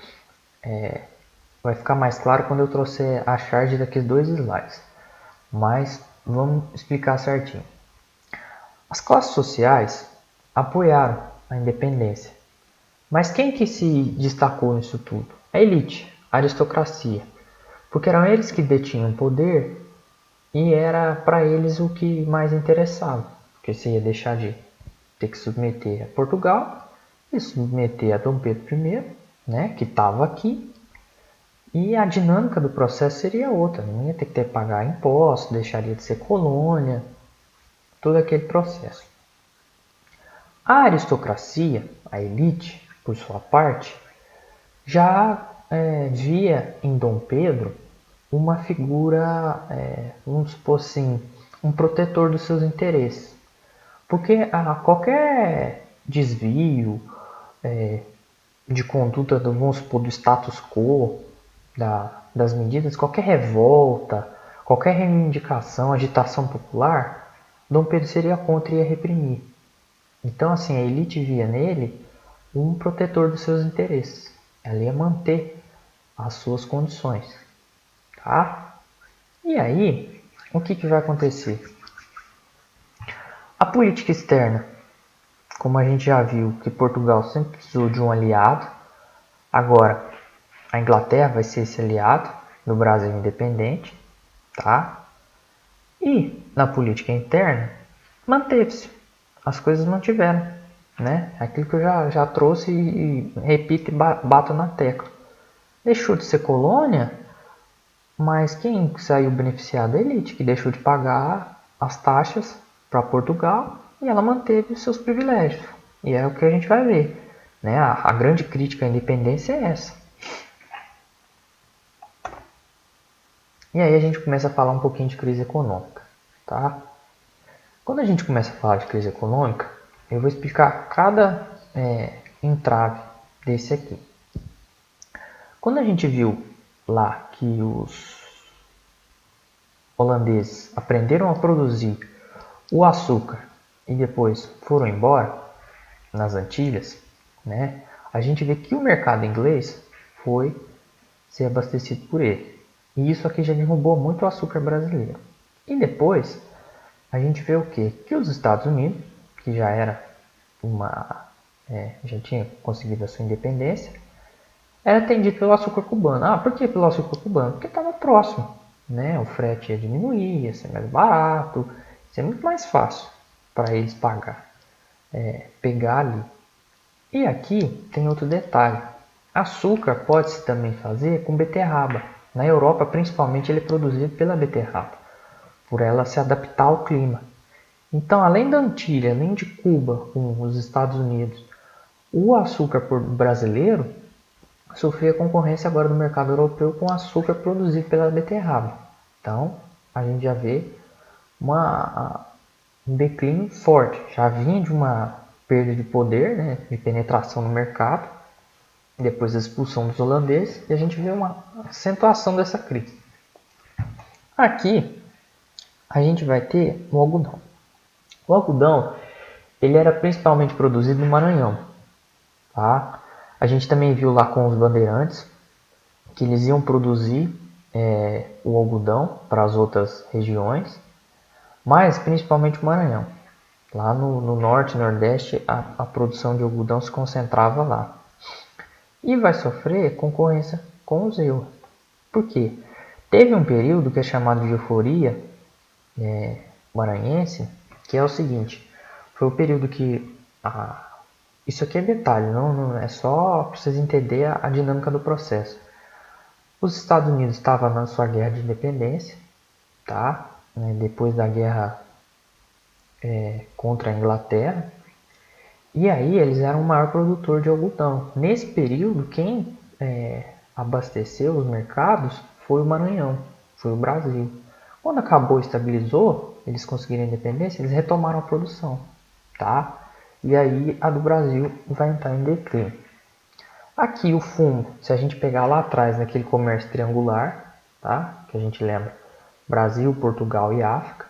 vai ficar mais claro quando eu trouxer a charge daqueles 2 slides. Mas vamos explicar certinho. As classes sociais apoiaram a independência. Mas quem que se destacou nisso tudo? A elite, a aristocracia. Porque eram eles que detinham poder e era para eles o que mais interessava. Porque você ia deixar de ter que submeter a Portugal e submeter a Dom Pedro I, né, que estava aqui. E a dinâmica do processo seria outra. Não ia ter que pagar impostos, deixaria de ser colônia, todo aquele processo. A aristocracia, a elite, por sua parte, já via em Dom Pedro uma figura, vamos supor assim, um protetor dos seus interesses. Porque qualquer desvio de conduta, vamos supor, do status quo, das medidas, qualquer revolta, qualquer reivindicação, agitação popular, Dom Pedro seria contra e ia reprimir. Então, assim, a elite via nele um protetor dos seus interesses. Ela ia manter as suas condições. Tá? E aí, o que vai acontecer? A política externa, como a gente já viu que Portugal sempre precisou de um aliado, agora a Inglaterra vai ser esse aliado do Brasil independente, tá? E na política interna, manteve-se. As coisas mantiveram, né? Aquilo que eu já trouxe e repito e bato na tecla. Deixou de ser colônia, mas quem saiu beneficiado é a elite, que deixou de pagar as taxas para Portugal e ela manteve os seus privilégios. E é o que a gente vai ver. Né? A grande crítica à independência é essa. E aí a gente começa a falar um pouquinho de crise econômica. Tá? Quando a gente começa a falar de crise econômica, eu vou explicar cada entrave desse aqui. Quando a gente viu lá que os holandeses aprenderam a produzir o açúcar e depois foram embora nas Antilhas, né, a gente vê que o mercado inglês foi ser abastecido por ele. E isso aqui já derrubou muito o açúcar brasileiro. E depois a gente vê o quê? Que os Estados Unidos, que já era já tinha conseguido a sua independência, era atendido pelo açúcar cubano. Ah, por que pelo açúcar cubano? Porque estava próximo, né? O frete ia diminuir, ia ser mais barato, ia ser muito mais fácil para eles pegar ali. E aqui tem outro detalhe. Açúcar pode-se também fazer com beterraba. Na Europa, principalmente, ele é produzido pela beterraba, por ela se adaptar ao clima. Então, além da Antilha, além de Cuba com os Estados Unidos, o açúcar brasileiro sofria concorrência agora do mercado europeu com açúcar produzido pela beterraba. Então, a gente já vê um declínio forte. Já vinha de uma perda de poder, né, de penetração no mercado, depois da expulsão dos holandeses, e a gente vê uma acentuação dessa crise. Aqui, a gente vai ter o algodão. O algodão, ele era principalmente produzido no Maranhão. Tá? A gente também viu lá com os bandeirantes que eles iam produzir o algodão para as outras regiões, mas principalmente o Maranhão. Lá no norte e nordeste, a produção de algodão se concentrava lá. E vai sofrer concorrência com os euros. Por quê? Teve um período que é chamado de euforia maranhense, que é o seguinte, foi o período que... isso aqui é detalhe, não é só para vocês entenderem a dinâmica do processo. Os Estados Unidos estavam na sua guerra de independência, tá? Depois da guerra contra a Inglaterra. E aí eles eram o maior produtor de algodão. Nesse período, quem abasteceu os mercados foi o Maranhão, foi o Brasil. Quando acabou, estabilizou, eles conseguiram a independência, eles retomaram a produção, tá? E aí a do Brasil vai entrar em declínio. Aqui o fundo, se a gente pegar lá atrás naquele comércio triangular, tá? Que a gente lembra, Brasil, Portugal e África.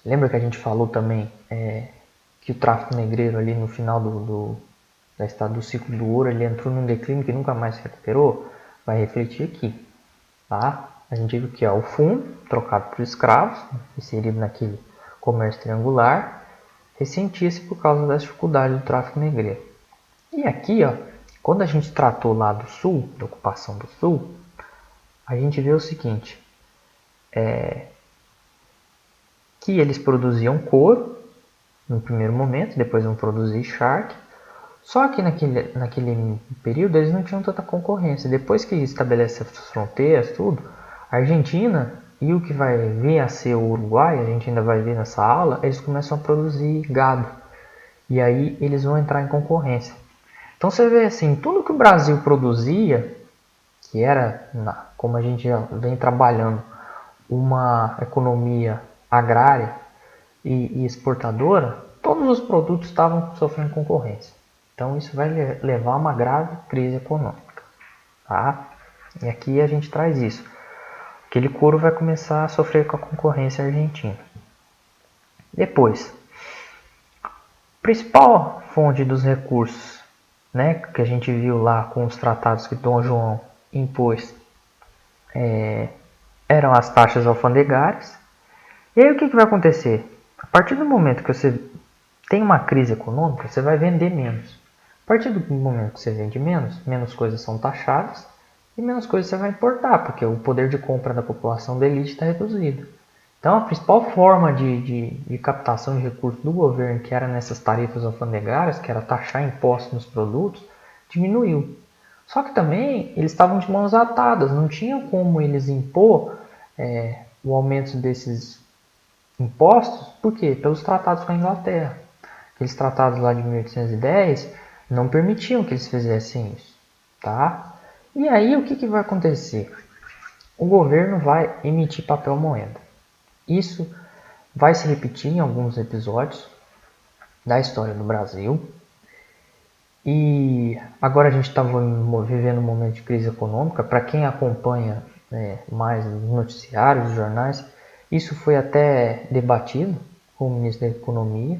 Lembra que a gente falou também que o tráfico negreiro ali no final do ciclo do ouro, ele entrou num declínio que nunca mais se recuperou? Vai refletir aqui, tá? A gente viu que o fundo, trocado por escravos, inserido naquele comércio triangular, ressentia-se por causa das dificuldades do tráfico negreiro. E aqui, quando a gente tratou lá do sul, da ocupação do sul, a gente vê o seguinte, que eles produziam couro no primeiro momento, depois vão produzir charque, só que naquele período eles não tinham tanta concorrência. Depois que estabelece as fronteiras, tudo, a Argentina e o que vai vir a ser o Uruguai, a gente ainda vai ver nessa aula, eles começam a produzir gado. E aí eles vão entrar em concorrência. Então você vê assim, tudo que o Brasil produzia, que era, como a gente já vem trabalhando, uma economia agrária e exportadora, todos os produtos estavam sofrendo concorrência. Então isso vai levar a uma grave crise econômica. Tá? E aqui a gente traz isso. Aquele couro vai começar a sofrer com a concorrência argentina. Depois, principal fonte dos recursos, né, que a gente viu lá com os tratados que Dom João impôs, eram as taxas alfandegárias. E aí o que vai acontecer? A partir do momento que você tem uma crise econômica, você vai vender menos. A partir do momento que você vende menos coisas são taxadas e menos coisas você vai importar, porque o poder de compra da população da elite está reduzido. Então a principal forma de captação de recursos do governo, que era nessas tarifas alfandegárias, que era taxar impostos nos produtos, diminuiu. Só que também eles estavam de mãos atadas, não tinham como eles impor o aumento desses impostos, por quê? Pelos tratados com a Inglaterra. Aqueles tratados lá de 1810 não permitiam que eles fizessem isso, tá? E aí o que vai acontecer? O governo vai emitir papel moeda. Isso vai se repetir em alguns episódios da história do Brasil. E agora a gente está vivendo um momento de crise econômica. Para quem acompanha mais os noticiários, os jornais, isso foi até debatido com o ministro da Economia.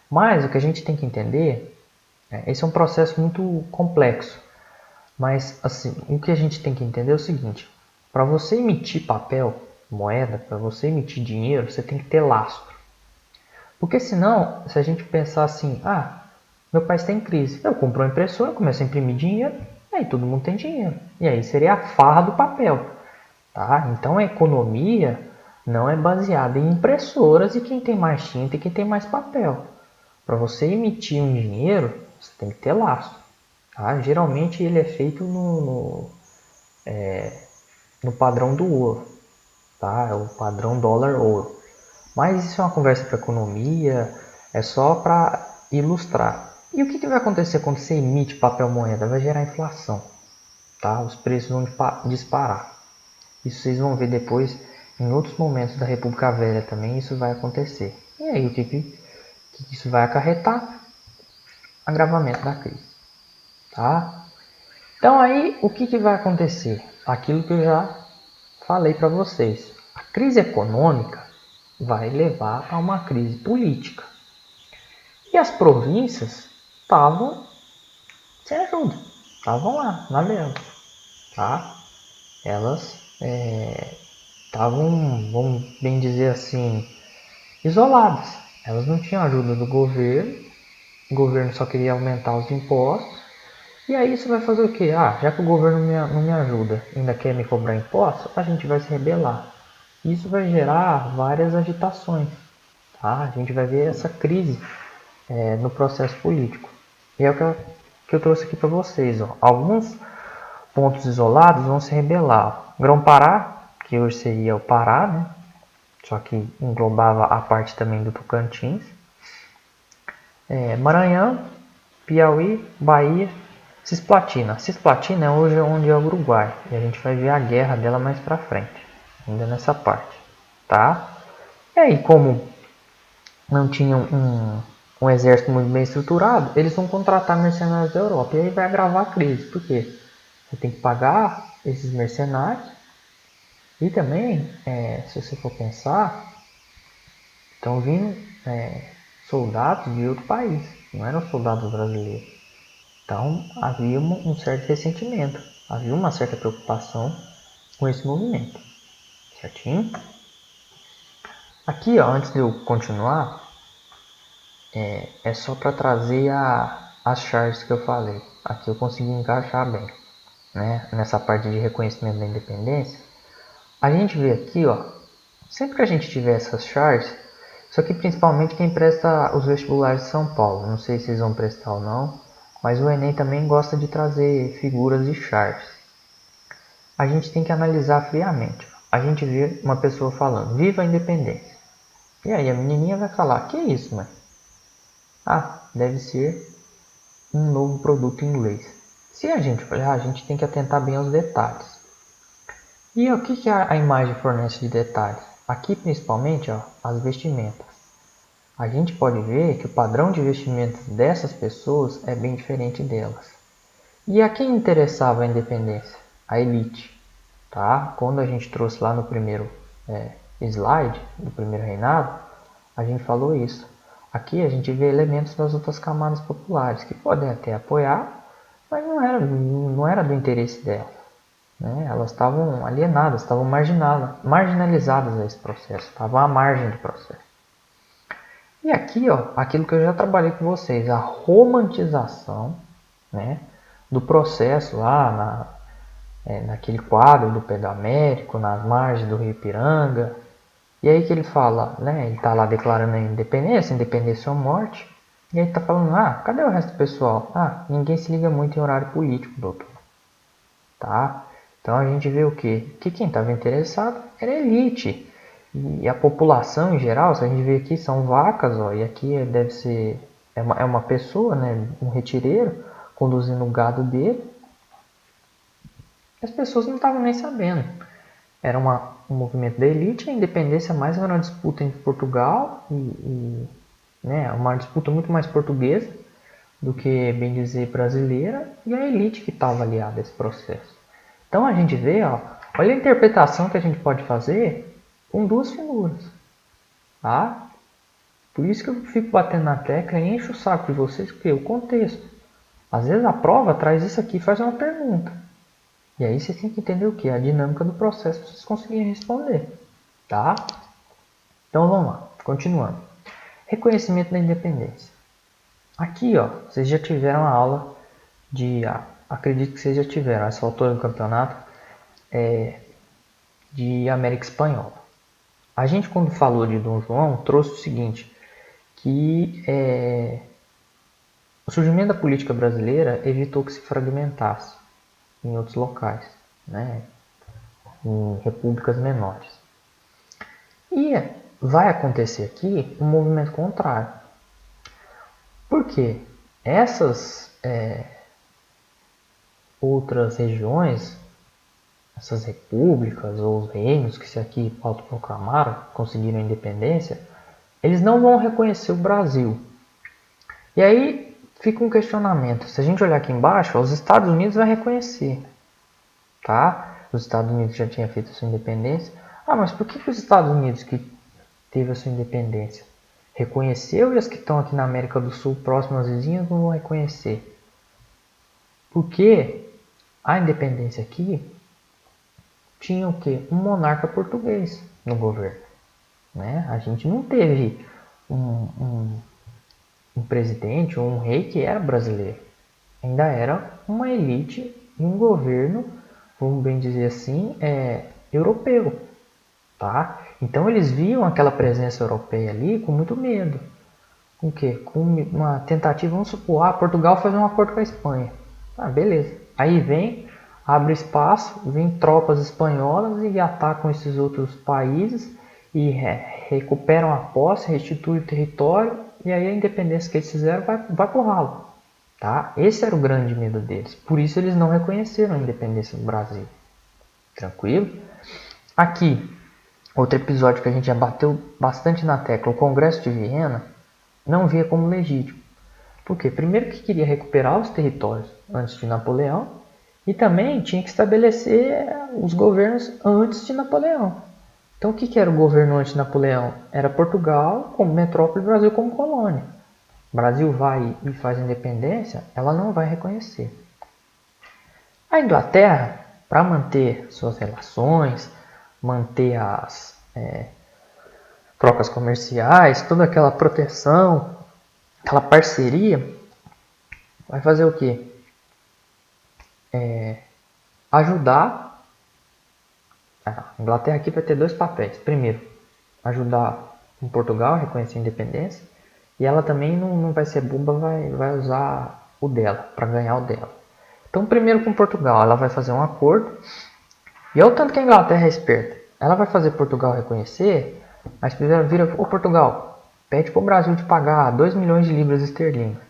Mas o que a gente tem que entender, esse é um processo muito complexo. Mas assim, o que a gente tem que entender é o seguinte: para você emitir papel, moeda, para você emitir dinheiro, você tem que ter lastro. Porque senão, se a gente pensar assim, meu país está em crise, eu compro uma impressora, começo a imprimir dinheiro, e aí todo mundo tem dinheiro. E aí seria a farra do papel. Tá? Então a economia não é baseada em impressoras e quem tem mais tinta e quem tem mais papel. Para você emitir um dinheiro, você tem que ter lastro. Tá? Geralmente ele é feito no padrão do ouro. Tá? É o padrão dólar-ouro. Mas isso é uma conversa para economia, é só para ilustrar. E o que vai acontecer quando você emite papel moeda? Vai gerar inflação, tá? Os preços vão disparar. Isso vocês vão ver depois em outros momentos da República Velha também isso vai acontecer. E aí o que isso vai acarretar? Agravamento da crise, tá? Então aí o que vai acontecer? Aquilo que eu já falei para vocês. A crise econômica vai levar a uma crise política. E as províncias estavam sem ajuda, estavam lá na dela, tá? Elas estavam, vamos bem dizer assim, isoladas. Elas não tinham ajuda do governo, o governo só queria aumentar os impostos. E aí isso vai fazer o quê? Já que o governo não me ajuda, ainda quer me cobrar impostos, a gente vai se rebelar. Isso vai gerar várias agitações, tá? A gente vai ver essa crise no processo político. E é o que eu trouxe aqui para vocês. Ó. Alguns pontos isolados vão se rebelar. Grão-Pará, que hoje seria o Pará, né? Só que englobava a parte também do Tocantins. Maranhão, Piauí, Bahia, Cisplatina. Cisplatina é hoje onde é o Uruguai. E a gente vai ver a guerra dela mais para frente. Ainda nessa parte. Tá? E aí, como não tinham um exército muito bem estruturado, eles vão contratar mercenários da Europa. E aí vai agravar a crise. Por quê? Você tem que pagar esses mercenários. E também, se você for pensar, estão vindo soldados de outro país. Não eram soldados brasileiros. Então havia um certo ressentimento. Havia uma certa preocupação com esse movimento. Certinho? Aqui, ó, antes de eu continuar, é só para trazer as charges que eu falei. Aqui eu consegui encaixar bem, né? Nessa parte de reconhecimento da independência. A gente vê aqui, ó, sempre que a gente tiver essas charges, isso aqui principalmente quem presta os vestibulares de São Paulo. Não sei se vocês vão prestar ou não, mas o Enem também gosta de trazer figuras de charges. A gente tem que analisar friamente. A gente vê uma pessoa falando, viva a independência. E aí a menininha vai falar, que é isso, mãe? Deve ser um novo produto em inglês. Se a gente olhar, a gente tem que atentar bem aos detalhes. E o que a imagem fornece de detalhes? Aqui principalmente, ó, as vestimentas. A gente pode ver que o padrão de vestimentas dessas pessoas é bem diferente delas. E a quem interessava a independência? A elite. Tá? Quando a gente trouxe lá no primeiro slide, do primeiro reinado, a gente falou isso. Aqui a gente vê elementos das outras camadas populares, que podem até apoiar, mas não era do interesse delas. Né? Elas estavam alienadas, estavam marginalizadas a esse processo, estavam à margem do processo. E aqui, ó, aquilo que eu já trabalhei com vocês, a romantização, né, do processo lá naquele quadro do Pedro Américo, nas margens do Rio Ipiranga. E aí que ele fala, né, ele está lá declarando a independência ou morte. E aí está falando, cadê o resto do pessoal? Ninguém se liga muito em horário político, doutor. Tá? Então a gente vê o quê? Que quem estava interessado era a elite. E a população em geral, se a gente vê aqui, são vacas, ó, e aqui deve ser é uma pessoa, né, um retireiro, conduzindo o gado dele. As pessoas não estavam nem sabendo. Era um movimento da elite, a independência mais era uma disputa entre Portugal né, uma disputa muito mais portuguesa do que, bem dizer, brasileira, e a elite que estava aliada a esse processo. Então a gente vê, ó, olha a interpretação que a gente pode fazer com duas figuras. Tá? Por isso que eu fico batendo na tecla e encho o saco de vocês, porque o contexto. Às vezes a prova traz isso aqui e faz uma pergunta. E aí vocês têm que entender o que? A dinâmica do processo para vocês conseguirem responder. Tá? Então vamos lá, continuando. Reconhecimento da independência. Aqui, ó, vocês já tiveram a aula de... acredito que vocês já tiveram essa altura do campeonato de América Espanhola. A gente, quando falou de Dom João, trouxe o seguinte, que o surgimento da política brasileira evitou que se fragmentasse em outros locais, né, em repúblicas menores. E vai acontecer aqui um movimento contrário. Por quê? Essas outras regiões, essas repúblicas ou os reinos que se aqui autoproclamaram, conseguiram a independência, eles não vão reconhecer o Brasil. E aí fica um questionamento. Se a gente olhar aqui embaixo, os Estados Unidos vai reconhecer. Tá? Os Estados Unidos já tinham feito a sua independência. Ah, mas por que os Estados Unidos, que teve a sua independência, reconheceu e as que estão aqui na América do Sul, próximas vizinhas, não vão reconhecer? Porque a independência aqui tinha o quê? Um monarca português no governo. Né? A gente não teve um presidente ou um rei que era brasileiro. Ainda era uma elite e um governo, vamos bem dizer assim, europeu. Tá? Então eles viam aquela presença europeia ali com muito medo. Com o quê? Com uma tentativa, vamos supor, Portugal faz um acordo com a Espanha. Beleza. Aí abre espaço, vem tropas espanholas e atacam esses outros países e recuperam a posse, restituem o território, e aí a independência que eles fizeram vai pro ralo. Tá? Esse era o grande medo deles. Por isso eles não reconheceram a independência do Brasil. Tranquilo? Aqui, outro episódio que a gente já bateu bastante na tecla, o Congresso de Viena não via como legítimo. Por quê? Primeiro que queria recuperar os territórios antes de Napoleão e também tinha que estabelecer os governos antes de Napoleão. Então o que era o governo antes de Napoleão? Era Portugal como metrópole e Brasil como colônia. O Brasil vai e faz independência, ela não vai reconhecer. A Inglaterra, para manter suas relações, manter as trocas comerciais, toda aquela proteção, aquela parceria, vai fazer o quê? Ajudar. A Inglaterra aqui vai ter dois papéis. Primeiro, ajudar em Portugal a reconhecer a independência. E ela também não vai ser boba, vai usar o dela, para ganhar o dela. Então, primeiro com Portugal, ela vai fazer um acordo. E olha o tanto que a Inglaterra é esperta. Ela vai fazer Portugal reconhecer, mas primeiro vira, Portugal, pede para o Brasil te pagar 2 milhões de libras esterlinas.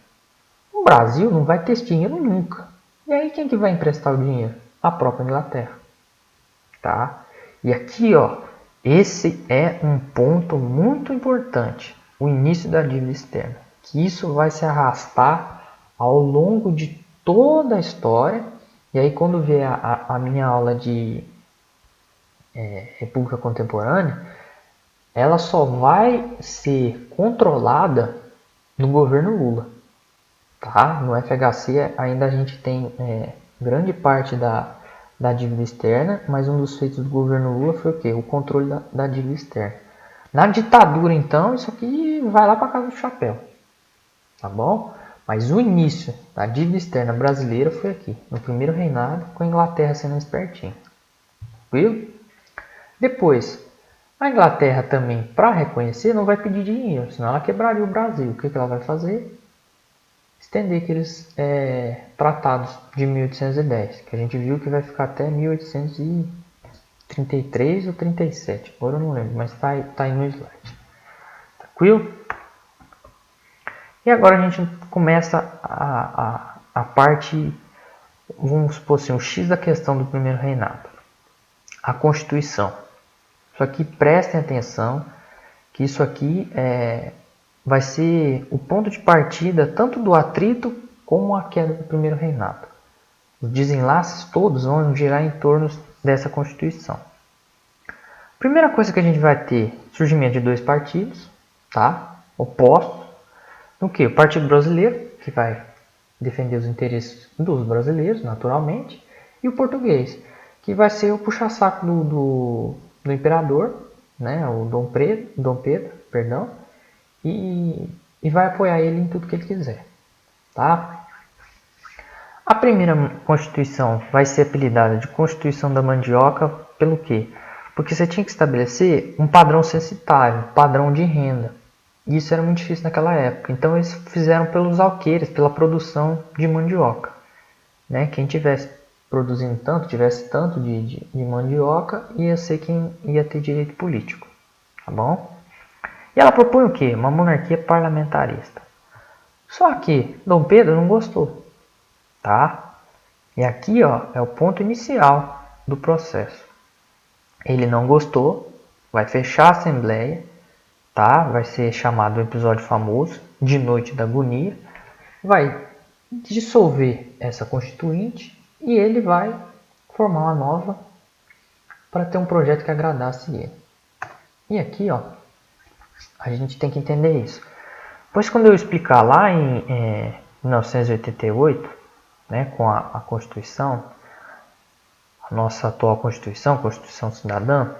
O Brasil não vai ter esse dinheiro nunca. E aí quem que vai emprestar o dinheiro? A própria Inglaterra. Tá? E aqui, ó, esse é um ponto muito importante. O início da dívida externa. Que isso vai se arrastar ao longo de toda a história. E aí quando vier a minha aula de República Contemporânea, ela só vai ser controlada no governo Lula. Tá? No FHC ainda a gente tem grande parte da dívida externa, mas um dos feitos do governo Lula foi o quê? O controle da dívida externa. Na ditadura, então, isso aqui vai lá para casa do chapéu. Tá bom? Mas o início da dívida externa brasileira foi aqui, no primeiro reinado, com a Inglaterra sendo espertinha. Viu? Depois, a Inglaterra também, para reconhecer, não vai pedir dinheiro, senão ela quebraria o Brasil. O que ela vai fazer? Estender aqueles tratados de 1810, que a gente viu que vai ficar até 1833 ou 37. Agora eu não lembro, mas tá aí no slide. Tranquilo? E agora a gente começa a parte, vamos supor assim, o X da questão do primeiro reinado. A Constituição. Isso aqui, prestem atenção, que isso aqui vai ser o ponto de partida tanto do atrito como a queda do primeiro reinado. Os desenlaces todos vão girar em torno dessa Constituição. Primeira coisa que a gente vai ter, surgimento de dois partidos, tá? Opostos. No que? O Partido Brasileiro, que vai defender os interesses dos brasileiros, naturalmente, e o português, que vai ser o puxa-saco do imperador, né? O Dom Pedro, perdão, e vai apoiar ele em tudo que ele quiser, tá? A primeira Constituição vai ser apelidada de Constituição da Mandioca pelo quê? Porque você tinha que estabelecer um padrão censitário, padrão de renda. E isso era muito difícil naquela época. Então eles fizeram pelos alqueires, pela produção de mandioca. Né? Quem tivesse produzindo tanto, tivesse tanto de mandioca, ia ser quem ia ter direito político. Tá bom? E ela propõe o quê? Uma monarquia parlamentarista. Só que Dom Pedro não gostou. Tá? E aqui ó, é o ponto inicial do processo. Ele não gostou, vai fechar a Assembleia, tá? Vai ser chamado um episódio famoso, de Noite da Agonia, vai dissolver essa Constituinte e ele vai formar uma nova para ter um projeto que agradasse ele. E aqui, ó, a gente tem que entender isso. Pois quando eu explicar lá em 1988, né, com a Constituição, a nossa atual Constituição, Constituição Cidadã,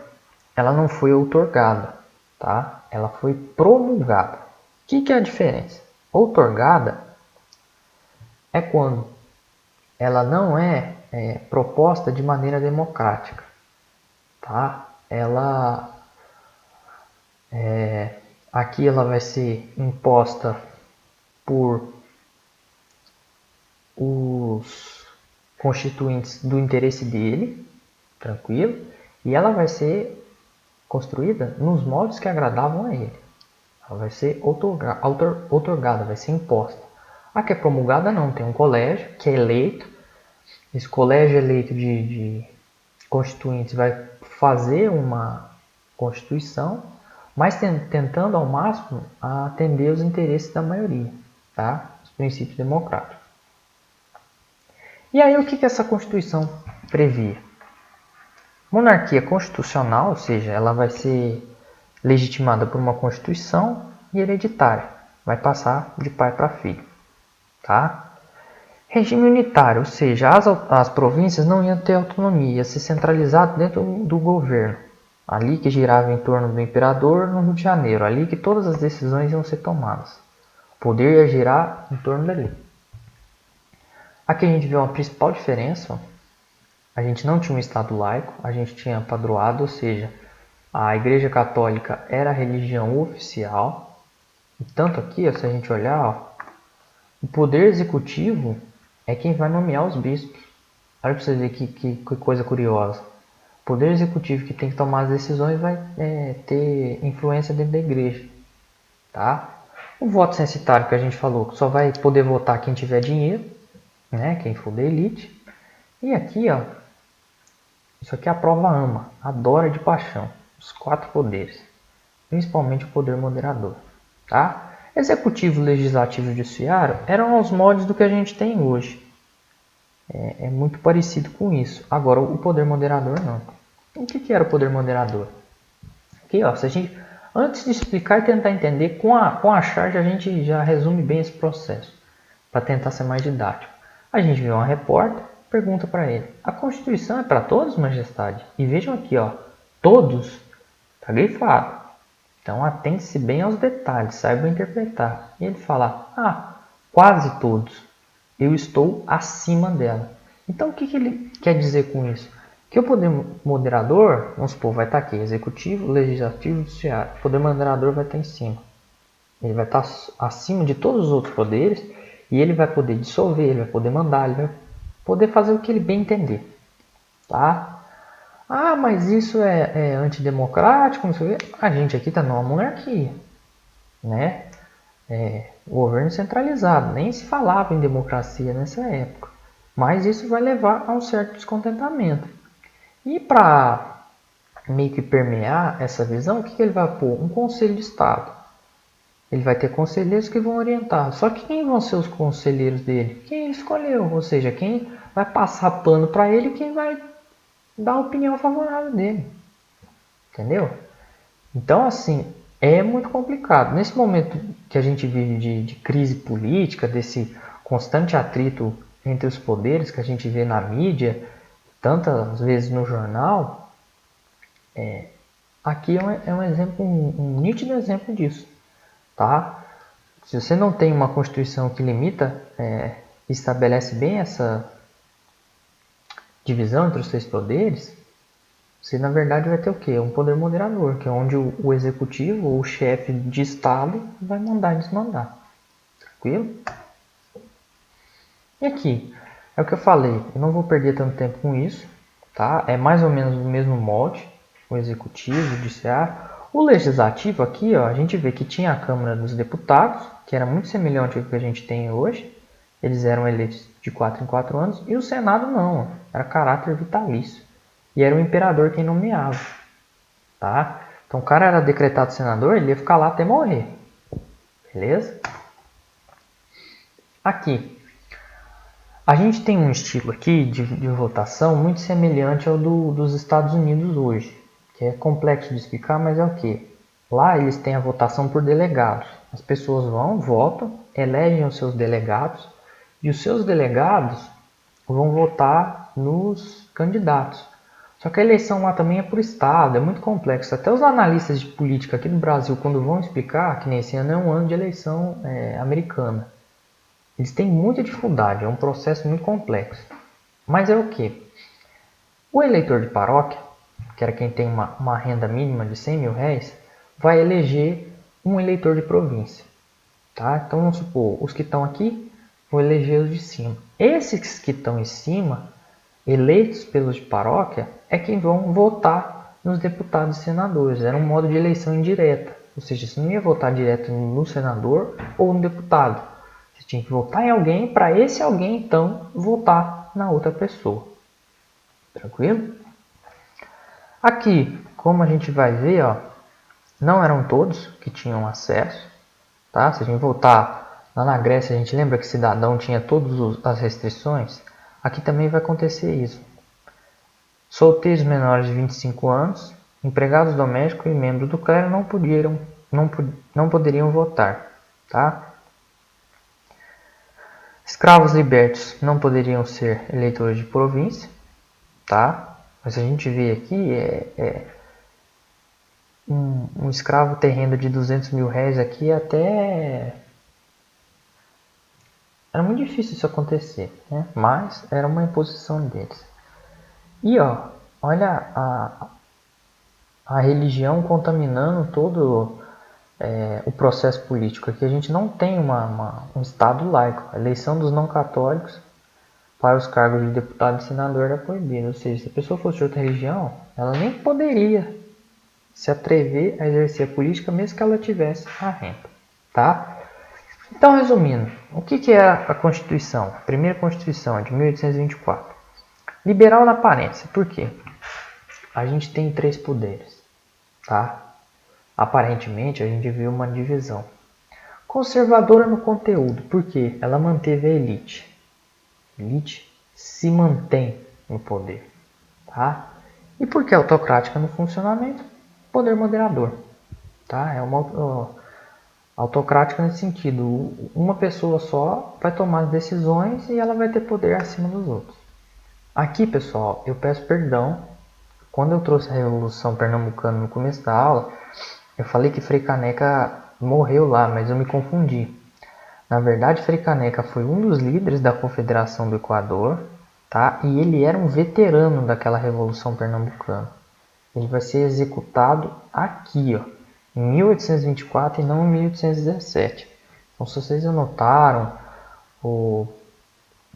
ela não foi outorgada, tá? Ela foi promulgada. O que é a diferença? Outorgada é quando ela não é proposta de maneira democrática, tá? Aqui ela vai ser imposta por os constituintes do interesse dele, tranquilo, e ela vai ser construída nos moldes que agradavam a ele. Ela vai ser outorgada, vai ser imposta. A que é promulgada não, tem um colégio que é eleito. Esse colégio eleito de constituintes vai fazer uma constituição, mas tentando ao máximo atender os interesses da maioria, tá? Os princípios democráticos. E aí o que essa Constituição previa? Monarquia constitucional, ou seja, ela vai ser legitimada por uma Constituição e hereditária, vai passar de pai para filho, tá? Regime unitário, ou seja, as províncias não iam ter autonomia, ia ser centralizado dentro do governo, ali que girava em torno do imperador no Rio de Janeiro, ali que todas as decisões iam ser tomadas. O poder ia girar em torno dali. Aqui a gente vê uma principal diferença. Ó. A gente não tinha um Estado laico, a gente tinha padroado, ou seja, a Igreja Católica era a religião oficial. E tanto aqui, ó, se a gente olhar, ó, o poder executivo é quem vai nomear os bispos. Olha para você ver que coisa curiosa. O poder executivo que tem que tomar as decisões vai ter influência dentro da igreja. Tá? O voto censitário que a gente falou, só vai poder votar quem tiver dinheiro, né? Quem for da elite. E aqui, ó, isso aqui é a prova ama, adora de paixão, os 4 poderes, principalmente o poder moderador. Tá? Executivo, legislativo e judiciário eram os moldes do que a gente tem hoje. É muito parecido com isso. Agora, o poder moderador não. O que era o poder moderador? Aqui, ó, se a gente, antes de explicar e tentar entender, com a charge a gente já resume bem esse processo, para tentar ser mais didático. A gente vê uma repórter, pergunta para ele, a Constituição é para todos, majestade? E vejam aqui, ó, todos, está grifado. Então atente-se bem aos detalhes, saiba interpretar. E ele fala, quase todos. Eu estou acima dela. Então o que ele quer dizer com isso? Que o poder moderador, vamos supor, vai estar aqui, executivo, legislativo e judiciário. O poder moderador vai estar em cima. Ele vai estar acima de todos os outros poderes e ele vai poder dissolver, ele vai poder mandar, ele vai poder fazer o que ele bem entender. Tá? Mas isso é antidemocrático, não sei o quê. A gente aqui está numa monarquia. Né? o governo centralizado. Nem se falava em democracia nessa época. Mas isso vai levar a um certo descontentamento. E para meio que permear essa visão, o que ele vai pôr? Um conselho de Estado. Ele vai ter conselheiros que vão orientar. Só que quem vão ser os conselheiros dele? Quem ele escolheu, ou seja, quem vai passar pano para ele e quem vai dar a opinião favorável dele. Entendeu? Então, assim, é muito complicado. Nesse momento que a gente vive de crise política, desse constante atrito entre os poderes que a gente vê na mídia, tantas vezes no jornal, aqui é um exemplo, um nítido exemplo disso. Tá? Se você não tem uma Constituição que limita, estabelece bem essa divisão entre os três poderes, você na verdade vai ter o quê? Um poder moderador, que é onde o executivo ou o chefe de Estado vai mandar e desmandar. Tranquilo? E aqui, é o que eu falei, eu não vou perder tanto tempo com isso, tá? É mais ou menos o mesmo molde, o executivo, o judiciário. O legislativo aqui, ó, a gente vê que tinha a Câmara dos Deputados, que era muito semelhante ao que a gente tem hoje. Eles eram eleitos de 4 em 4 anos. E o Senado não, era caráter vitalício. E era o imperador quem nomeava. Tá? Então o cara era decretado senador, ele ia ficar lá até morrer. Beleza? Aqui. A gente tem um estilo aqui de votação muito semelhante ao dos Estados Unidos hoje, que é complexo de explicar, mas é o que? Lá eles têm a votação por delegados. As pessoas vão, votam, elegem os seus delegados e os seus delegados vão votar nos candidatos. Só que a eleição lá também é por estado, é muito complexo. Até os analistas de política aqui no Brasil, quando vão explicar, que nesse ano é um ano de eleição americana, eles têm muita dificuldade, é um processo muito complexo. Mas é o que? O eleitor de paróquia, que era quem tem uma renda mínima de 100 mil reais, vai eleger um eleitor de província. Tá? Então vamos supor, os que estão aqui vão eleger os de cima. Esses que estão em cima, eleitos pelos de paróquia, é quem vão votar nos deputados e senadores. Era um modo de eleição indireta. Ou seja, você não ia votar direto no senador ou no deputado. Você tinha que votar em alguém para esse alguém, então, votar na outra pessoa. Tranquilo? Aqui, como a gente vai ver, ó, não eram todos que tinham acesso. Tá? Se a gente voltar lá na Grécia, a gente lembra que cidadão tinha todas as restrições? Aqui também vai acontecer isso. Solteiros menores de 25 anos, empregados domésticos e membros do clero não poderiam votar. Tá? Escravos libertos não poderiam ser eleitores de província, tá? Mas a gente vê aqui um escravo ter renda de 200 mil reais aqui até... Era muito difícil isso acontecer, né? Mas era uma imposição deles. E ó, olha a religião contaminando todo o processo político. Aqui a gente não tem um Estado laico. A eleição dos não católicos para os cargos de deputado e senador era proibida. Ou seja, se a pessoa fosse de outra religião, ela nem poderia se atrever a exercer a política, mesmo que ela tivesse a renda. Tá? Então, resumindo, o que é a Constituição? A primeira Constituição é de 1824. Liberal na aparência. Por quê? A gente tem 3 poderes. Tá? Aparentemente, a gente viu uma divisão. Conservadora no conteúdo. Por quê? Ela manteve a elite. A elite se mantém no poder. Tá? E por que autocrática no funcionamento? Poder moderador. Tá? É uma autocrática nesse sentido. Uma pessoa só vai tomar as decisões e ela vai ter poder acima dos outros. Aqui, pessoal, eu peço perdão. Quando eu trouxe a Revolução Pernambucana no começo da aula, eu falei que Frei Caneca morreu lá, mas eu me confundi. Na verdade, Frei Caneca foi um dos líderes da Confederação do Equador, tá? E ele era um veterano daquela Revolução Pernambucana. Ele vai ser executado aqui, ó, em 1824 e não em 1817. Então, se vocês anotaram ou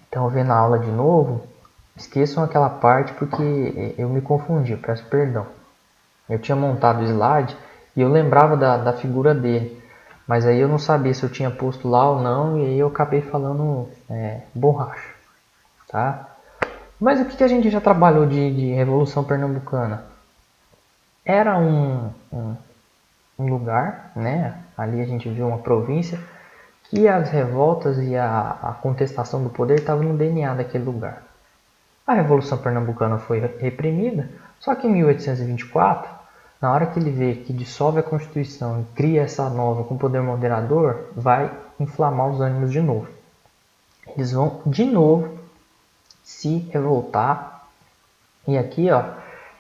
estão vendo a aula de novo, esqueçam aquela parte porque eu me confundi, eu peço perdão. Eu tinha montado o slide e eu lembrava da figura dele, Mas aí eu não sabia se eu tinha posto lá ou não, e aí eu acabei falando borracha, tá? Mas o que a gente já trabalhou de Revolução Pernambucana? Era um lugar, né? Ali a gente viu uma província, que as revoltas e a contestação do poder estavam no DNA daquele lugar. A Revolução Pernambucana foi reprimida, só que em 1824, na hora que ele vê que dissolve a Constituição e cria essa nova com poder moderador, vai inflamar os ânimos de novo. Eles vão de novo se revoltar. E aqui, ó,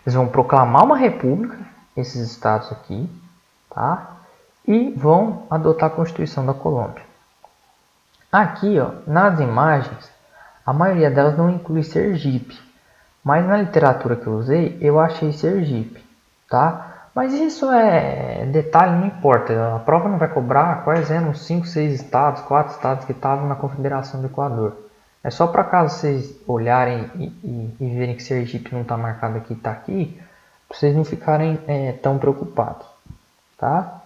eles vão proclamar uma república, esses estados aqui, tá? E vão adotar a Constituição da Colômbia. Aqui, ó, nas imagens, a maioria delas não inclui Sergipe, mas na literatura que eu usei, eu achei Sergipe, tá? Mas isso é detalhe, não importa. A prova não vai cobrar quais eram os 5, 6 estados, 4 estados que estavam na Confederação do Equador. É só para caso vocês olharem e verem que Sergipe não está marcado aqui, está aqui, para vocês não ficarem tão preocupados, tá?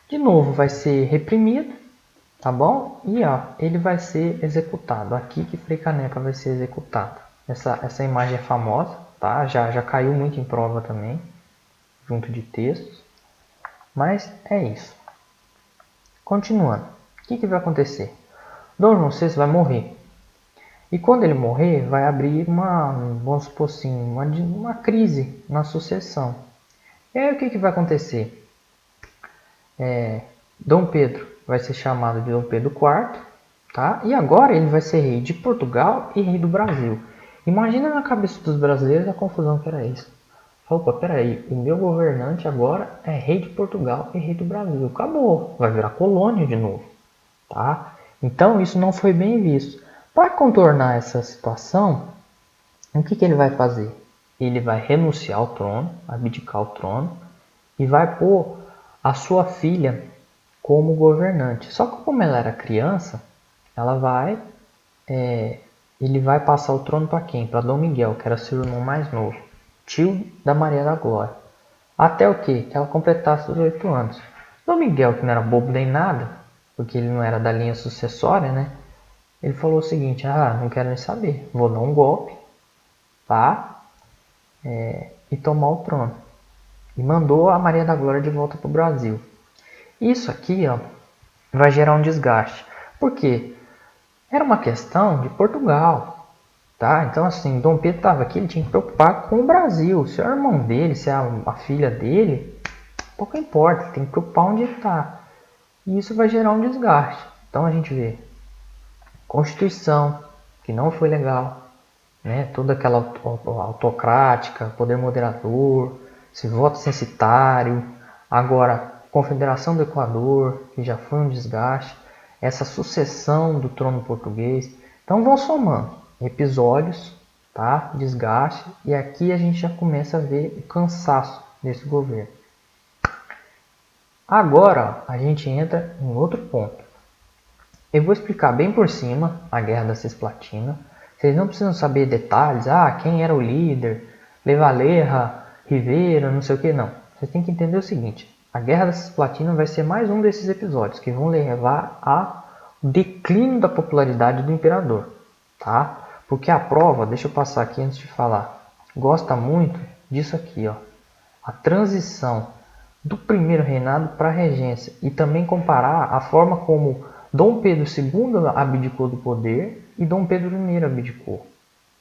De novo, vai ser reprimido, tá bom? E ó, ele vai ser executado. Aqui que Frei Caneca vai ser executado. Essa imagem é famosa, tá? Já caiu muito em prova também, junto de textos. Mas é isso. Continuando. O que vai acontecer? Dom João VI vai morrer. E quando ele morrer, vai abrir vamos supor assim, uma crise na sucessão. E aí o que vai acontecer? Dom Pedro vai ser chamado de Dom Pedro IV, tá? E agora ele vai ser rei de Portugal e rei do Brasil. Imagina na cabeça dos brasileiros a confusão que era isso. Opa, peraí, o meu governante agora é rei de Portugal e rei do Brasil. Acabou, vai virar colônia de novo, tá? Então isso não foi bem visto. Para contornar essa situação, o que ele vai fazer? Ele vai renunciar ao trono, abdicar o trono e vai pôr a sua filha como governante. Só que como ela era criança, ele vai passar o trono para quem? Para Dom Miguel, que era seu irmão mais novo, tio da Maria da Glória. Até o quê? Que ela completasse os 8 anos. Dom Miguel, que não era bobo nem nada, porque ele não era da linha sucessória, né? Ele falou o seguinte: não quero nem saber, vou dar um golpe, tá? E tomar o trono. E mandou a Maria da Glória de volta para o Brasil. Isso aqui, ó, vai gerar um desgaste. Por quê? Era uma questão de Portugal, tá? Então, assim, Dom Pedro estava aqui, ele tinha que preocupar com o Brasil. Se é o irmão dele, se é a filha dele, pouco importa, tem que preocupar onde ele está. E isso vai gerar um desgaste. Então, a gente vê Constituição, que não foi legal, né? Toda aquela autocrática, poder moderador, esse voto censitário, agora Confederação do Equador, que já foi um desgaste, essa sucessão do trono português. Então vão somando episódios, tá? Desgaste, e aqui a gente já começa a ver o cansaço desse governo. Agora a gente entra em outro ponto. Eu vou explicar bem por cima a Guerra da Cisplatina. Vocês não precisam saber detalhes, quem era o líder, Levalerra, Rivera, não sei o que, não. Vocês têm que entender o seguinte: a Guerra da Cisplatina vai ser mais um desses episódios que vão levar ao declínio da popularidade do imperador, tá? Porque a prova, deixa eu passar aqui antes de falar, gosta muito disso aqui, ó, a transição do primeiro reinado para a regência e também comparar a forma como Dom Pedro II abdicou do poder e Dom Pedro I abdicou.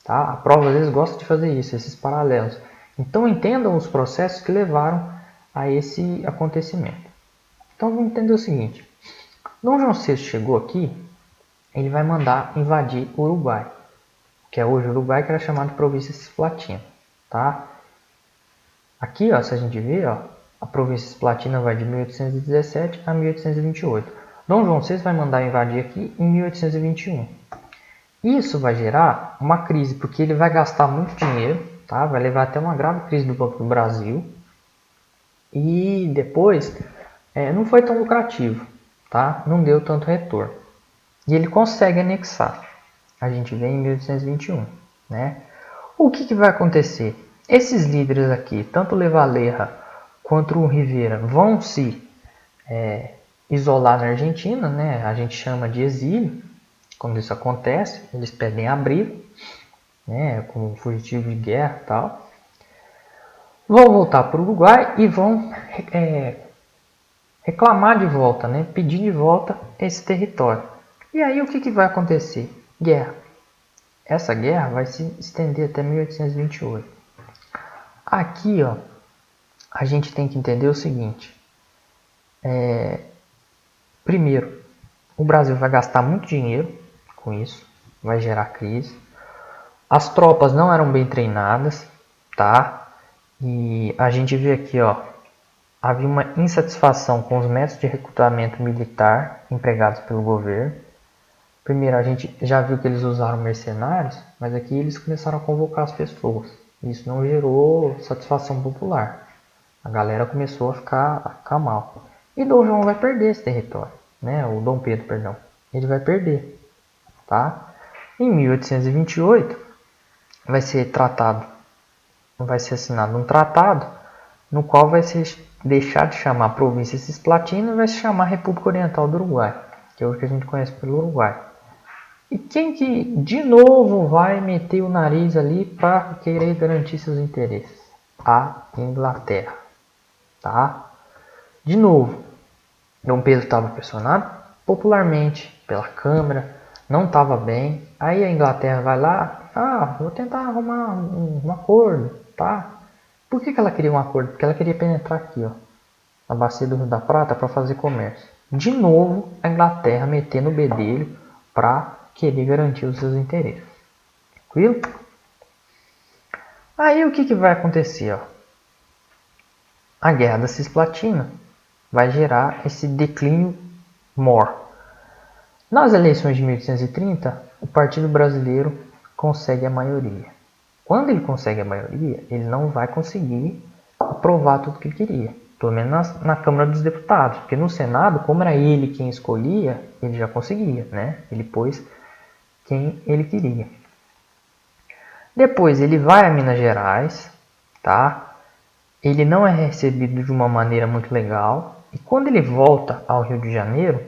Tá? A prova às vezes gosta de fazer isso, esses paralelos. Então entendam os processos que levaram a esse acontecimento. Então vamos entender o seguinte: Dom João VI chegou aqui, ele vai mandar invadir o Uruguai, que é hoje o Uruguai, que era chamado de província cisplatina. Tá? Aqui, ó, se a gente ver, ó, a província cisplatina vai de 1817 a 1828. Dom João VI vai mandar invadir aqui em 1821. Isso vai gerar uma crise, porque ele vai gastar muito dinheiro, tá? Vai levar até uma grave crise do Banco do Brasil. E depois não foi tão lucrativo, tá? Não deu tanto retorno. E ele consegue anexar. A gente vê em 1821, né? O que vai acontecer? Esses líderes aqui, tanto Levalerra quanto o Rivera, vão se isolar na Argentina, né? A gente chama de exílio. Quando isso acontece, eles pedem abrigo, né? Como fugitivo de guerra e tal. Vão voltar para o Uruguai e vão reclamar de volta, né? Pedir de volta esse território. E aí o que vai acontecer? Guerra. Essa guerra vai se estender até 1828. Aqui, ó, a gente tem que entender o seguinte. Primeiro, o Brasil vai gastar muito dinheiro com isso, vai gerar crise. As tropas não eram bem treinadas, tá? E a gente vê aqui, ó, havia uma insatisfação com os métodos de recrutamento militar empregados pelo governo. Primeiro, a gente já viu que eles usaram mercenários, mas aqui eles começaram a convocar as pessoas. Isso não gerou satisfação popular. A galera começou a ficar mal. E Dom João vai perder esse território, né? O Dom Pedro, perdão. Ele vai perder, tá? Em 1828 vai ser assinado um tratado no qual vai se deixar de chamar província Cisplatina e vai se chamar República Oriental do Uruguai, que é o que a gente conhece pelo Uruguai. E quem que de novo vai meter o nariz ali para querer garantir seus interesses? A Inglaterra, tá? De novo, Dom Pedro estava pressionado popularmente pela Câmara, não estava bem. Aí a Inglaterra vai lá, vou tentar arrumar um acordo, tá? Por que ela queria um acordo? Porque ela queria penetrar aqui, ó, na bacia do Rio da Prata para fazer comércio. De novo, a Inglaterra metendo o bedelho para querer garantir os seus interesses. Tranquilo? Aí o que vai acontecer? Ó? A Guerra da Cisplatina vai gerar esse declínio maior. Nas eleições de 1830, o Partido Brasileiro consegue a maioria. Quando ele consegue a maioria, ele não vai conseguir aprovar tudo o que ele queria. Pelo menos na Câmara dos Deputados. Porque no Senado, como era ele quem escolhia, ele já conseguia, né? Ele pôs quem ele queria. Depois ele vai a Minas Gerais, tá? Ele não é recebido de uma maneira muito legal. E quando ele volta ao Rio de Janeiro,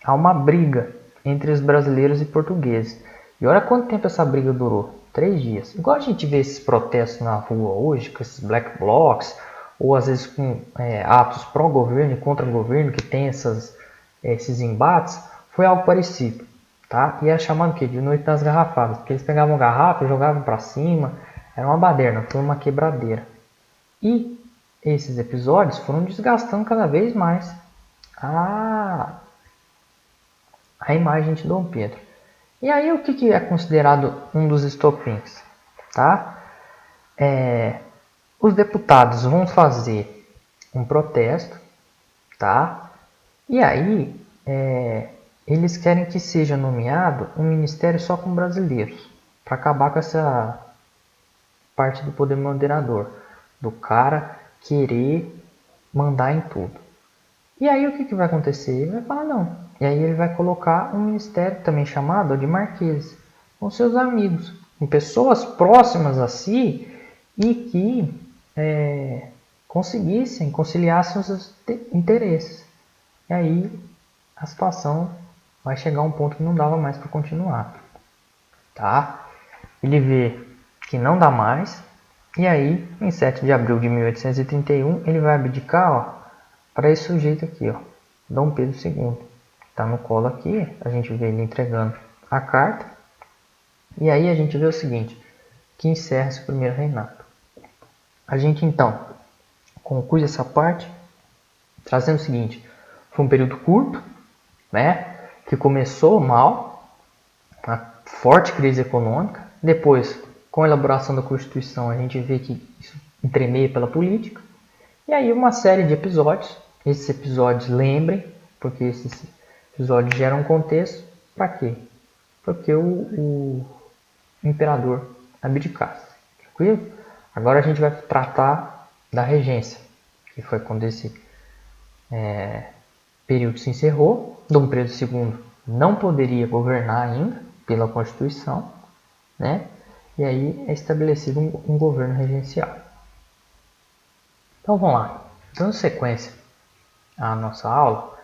há uma briga entre os brasileiros e portugueses. E olha quanto tempo essa briga durou. 3 dias. Igual a gente vê esses protestos na rua hoje, com esses black blocs, ou às vezes com atos pró-governo e contra-governo, que tem esses embates, foi algo parecido. Tá? E era chamado de Noite das Garrafadas, porque eles pegavam garrafa e jogavam para cima, era uma baderna, foi uma quebradeira. E esses episódios foram desgastando cada vez mais a imagem de Dom Pedro. E aí o que é considerado um dos estopins? Tá? Os deputados vão fazer um protesto, tá? E aí eles querem que seja nomeado um ministério só com brasileiros, para acabar com essa parte do poder moderador, do cara querer mandar em tudo. E aí o que vai acontecer? Ele vai falar não. E aí ele vai colocar um ministério também chamado de marquês, com seus amigos, com pessoas próximas a si e que conseguissem conciliar seus interesses. E aí a situação vai chegar a um ponto que não dava mais para continuar. Tá? Ele vê que não dá mais, e aí em 7 de abril de 1831 ele vai abdicar para esse sujeito aqui, ó, Dom Pedro II. Está no colo aqui, a gente vê ele entregando a carta, e aí a gente vê o seguinte, que encerra esse primeiro reinado. A gente então conclui essa parte trazendo o seguinte, foi um período curto, né, que começou mal, uma forte crise econômica, depois com a elaboração da Constituição a gente vê que isso entremeia pela política, e aí uma série de episódios, esses episódios lembrem, porque esses episódios geram um contexto, para quê? Porque o imperador abdicasse, tranquilo? Agora a gente vai tratar da regência, que foi quando esse período se encerrou. Dom Pedro II não poderia governar ainda pela Constituição, né? E aí é estabelecido um governo regencial. Então vamos lá, dando sequência à nossa aula,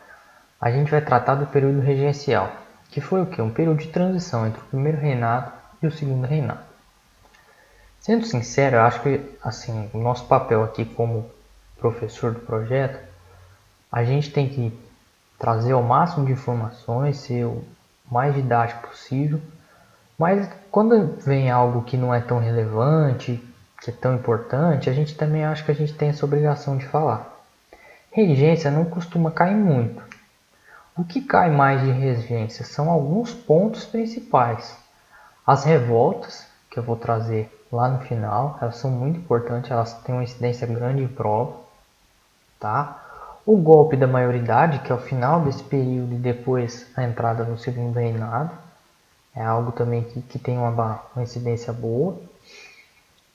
a gente vai tratar do período regencial, que foi o quê? Um período de transição entre o primeiro reinado e o segundo reinado. Sendo sincero, eu acho que assim, o nosso papel aqui como professor do projeto, a gente tem que trazer o máximo de informações, ser o mais didático possível, mas quando vem algo que não é tão relevante, que é tão importante, a gente também acha que a gente tem essa obrigação de falar. Regência não costuma cair muito. O que cai mais de regência são alguns pontos principais. As revoltas, que eu vou trazer lá no final, elas são muito importantes, elas têm uma incidência grande em prova, tá? O golpe da maioridade, que é o final desse período e depois a entrada no segundo reinado, é algo também que tem uma incidência boa.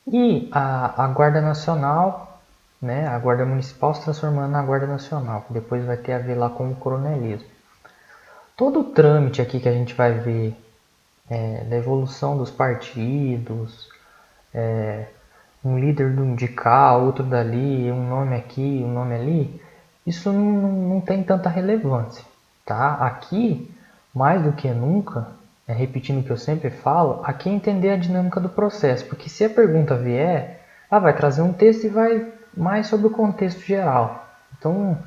E a Guarda Nacional, né, a Guarda Municipal se transformando na Guarda Nacional, que depois vai ter a ver lá com o coronelismo. Todo o trâmite aqui que a gente vai ver da evolução dos partidos, um líder de cá, outro dali, um nome aqui, um nome ali, isso não tem tanta relevância, tá? Aqui, mais do que nunca, repetindo o que eu sempre falo, aqui é entender a dinâmica do processo, porque se a pergunta vier, vai trazer um texto e vai mais sobre o contexto geral. Então,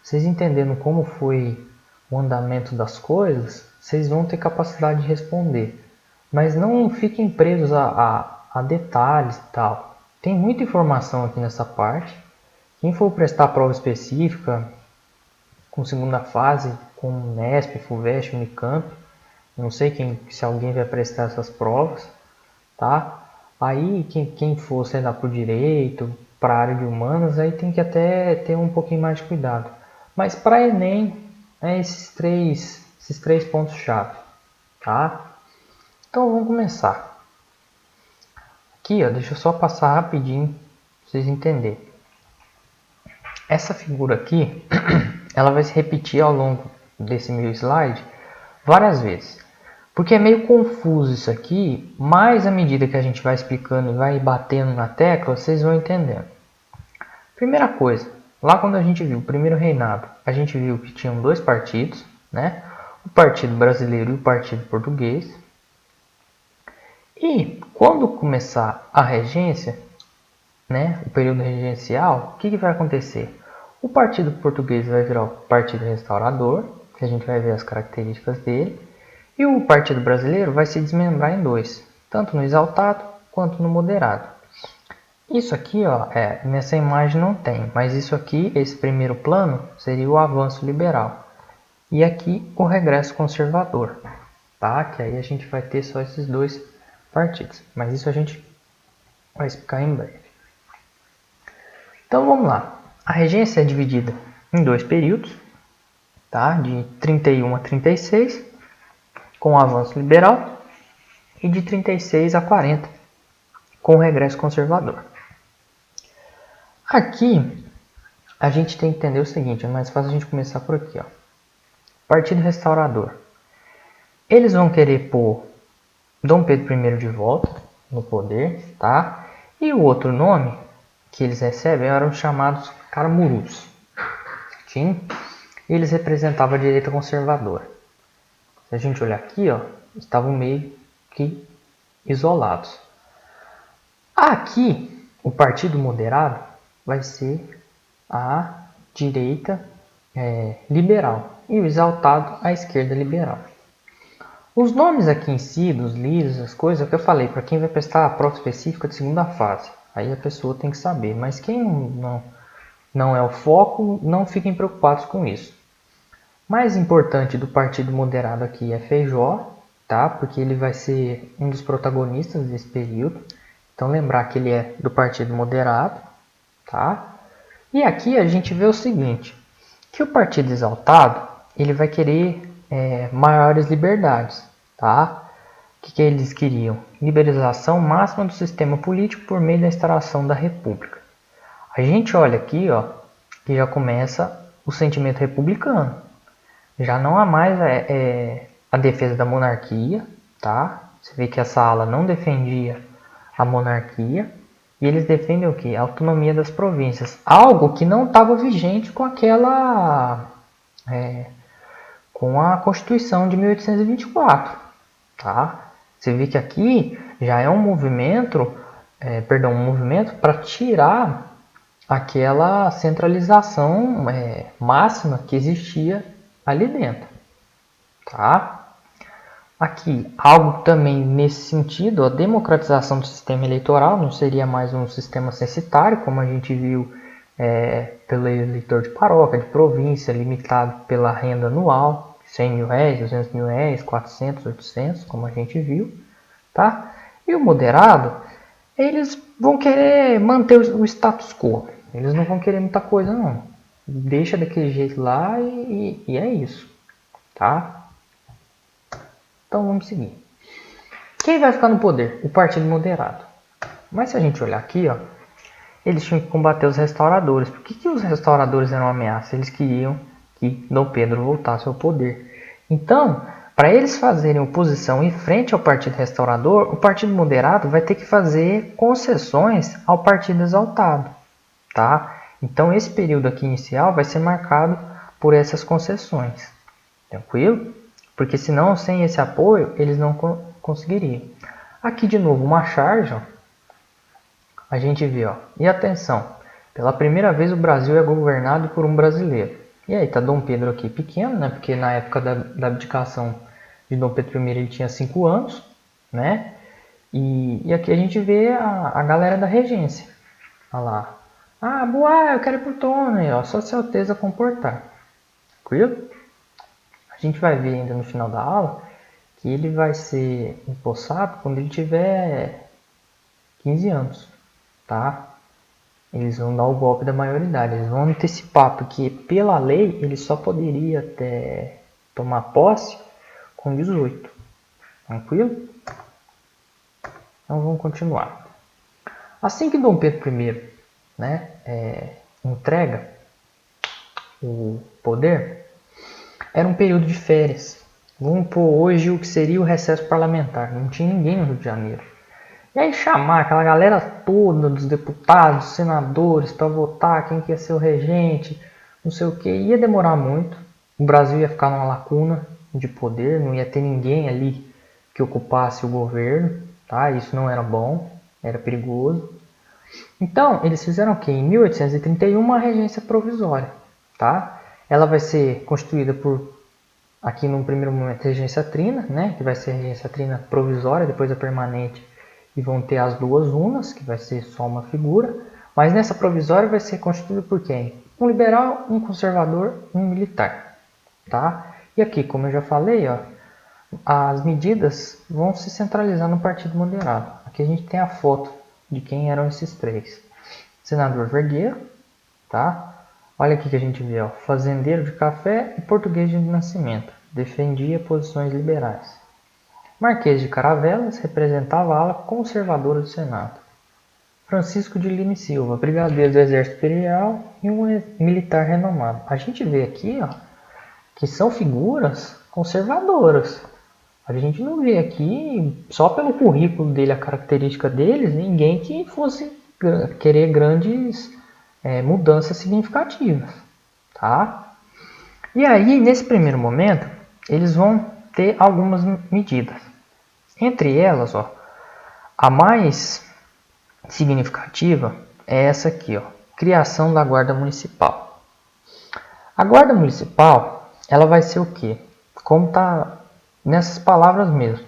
vocês entendendo como foi o andamento das coisas, vocês vão ter capacidade de responder. Mas não fiquem presos a detalhes e tal. Tem muita informação aqui nessa parte. Quem for prestar a prova específica, com segunda fase, com Nesp, FUVEST, Unicamp, não sei se alguém vai prestar essas provas, tá? Aí quem for, sei lá, para o direito, para a área de humanas, aí tem que até ter um pouquinho mais de cuidado. Mas para Enem, é esses três pontos-chave, tá? Então vamos começar. Aqui, ó, deixa eu só passar rapidinho para vocês entenderem. Essa figura aqui, ela vai se repetir ao longo desse meu slide várias vezes. Porque é meio confuso isso aqui, mas à medida que a gente vai explicando e vai batendo na tecla, vocês vão entendendo. Primeira coisa, lá quando a gente viu o primeiro reinado, a gente viu que tinham dois partidos, né? O Partido Brasileiro e o Partido Português. E quando começar a regência, né, o período regencial, o que vai acontecer? O Partido Português vai virar o Partido Restaurador, que a gente vai ver as características dele, e o Partido Brasileiro vai se desmembrar em dois, tanto no exaltado quanto no moderado. Isso aqui, ó, nessa imagem não tem, mas isso aqui, esse primeiro plano, seria o avanço liberal. E aqui o regresso conservador, tá? Que aí a gente vai ter só esses dois partidos, mas isso a gente vai explicar em breve. Então vamos lá. A regência é dividida em dois períodos, tá? De 31 a 36, com o avanço liberal, e de 36 a 40, com o regresso conservador. Aqui a gente tem que entender o seguinte, é mais fácil a gente começar por aqui, ó. Partido Restaurador. Eles vão querer pôr Dom Pedro I de volta no poder, tá? E o outro nome que eles recebem eram chamados Caramurus. Sim? Eles representavam a direita conservadora. Se a gente olhar aqui, ó, estavam meio que isolados. Aqui, o partido moderado vai ser a direita liberal e o exaltado a esquerda liberal. Os nomes aqui em si, dos livros, as coisas, é o que eu falei, para quem vai prestar a prova específica de segunda fase. Aí a pessoa tem que saber, mas quem não é o foco, não fiquem preocupados com isso. Mais importante do partido moderado aqui é Feijó, tá? Porque ele vai ser um dos protagonistas desse período. Então lembrar que ele é do partido moderado, tá? E aqui a gente vê o seguinte, que o partido exaltado, ele vai querer maiores liberdades, tá? O que eles queriam? Liberalização máxima do sistema político por meio da instalação da república. A gente olha aqui, ó, que já começa o sentimento republicano. Já não há mais a defesa da monarquia, tá? Você vê que essa ala não defendia a monarquia. E eles defendem o quê? A autonomia das províncias. Algo que não estava vigente com aquela com a Constituição de 1824, tá? Você vê que aqui já é um movimento, um movimento para tirar aquela centralização máxima que existia ali dentro, tá? Aqui, algo também nesse sentido, a democratização do sistema eleitoral não seria mais um sistema censitário, como a gente viu pelo eleitor de paróquia, de província, limitado pela renda anual, 100 mil reais, 200 mil reais, 400, 800, como a gente viu, tá? E o moderado, eles vão querer manter o status quo, eles não vão querer muita coisa não, deixa daquele jeito lá e é isso, tá? Então vamos seguir. Quem vai ficar no poder? O Partido Moderado. Mas se a gente olhar aqui, ó, eles tinham que combater os restauradores. Por que os restauradores eram uma ameaça? Eles queriam que Dom Pedro voltasse ao poder. Então, para eles fazerem oposição em frente ao Partido Restaurador, o Partido Moderado vai ter que fazer concessões ao Partido Exaltado, tá? Então esse período aqui inicial vai ser marcado por essas concessões. Tranquilo? Porque senão, sem esse apoio, eles não conseguiriam. Aqui de novo, uma charge, ó, a gente vê, ó, e atenção, pela primeira vez o Brasil é governado por um brasileiro. E aí, tá Dom Pedro aqui pequeno, né? Porque na época da abdicação de Dom Pedro I ele tinha 5 anos, né? E aqui a gente vê a galera da regência. Olha lá. Ah, boa, eu quero ir pro trono, ó, só se Alteza comportar. Tranquilo? A gente vai ver ainda no final da aula que ele vai ser empossado quando ele tiver 15 anos, tá? Eles vão dar o golpe da maioridade, eles vão antecipar, porque pela lei ele só poderia tomar posse com 18. Tranquilo? Então vamos continuar. Assim que Dom Pedro I, né, entrega o poder, era um período de férias. Vamos pôr hoje o que seria o recesso parlamentar. Não tinha ninguém no Rio de Janeiro. E aí chamar aquela galera toda dos deputados, senadores, para votar quem que ia ser o regente, não sei o que, ia demorar muito. O Brasil ia ficar numa lacuna de poder, não ia ter ninguém ali que ocupasse o governo, tá? Isso não era bom, era perigoso. Então, eles fizeram o quê? Em 1831, uma regência provisória, tá? Ela vai ser constituída por, aqui no primeiro momento, regência trina, né? Que vai ser a regência trina provisória, depois a permanente, e vão ter as duas unas, que vai ser só uma figura. Mas nessa provisória vai ser constituída por quem? Um liberal, um conservador e um militar, tá? E aqui, como eu já falei, ó, as medidas vão se centralizar no Partido Moderado. Aqui a gente tem a foto de quem eram esses três. Senador Vergueiro, tá? Olha aqui que a gente vê, ó, fazendeiro de café e português de nascimento. Defendia posições liberais. Marquês de Caravelas representava a ala conservadora do Senado. Francisco de Lima e Silva, brigadeiro do Exército Imperial e um militar renomado. A gente vê aqui, ó, que são figuras conservadoras. A gente não vê aqui, só pelo currículo dele, a característica deles, ninguém que fosse querer grandes mudanças significativas, tá? E aí, nesse primeiro momento, eles vão ter algumas medidas. Entre elas, ó, a mais significativa é essa aqui, ó, criação da Guarda Municipal. A Guarda Municipal, ela vai ser o quê? Como tá nessas palavras mesmo.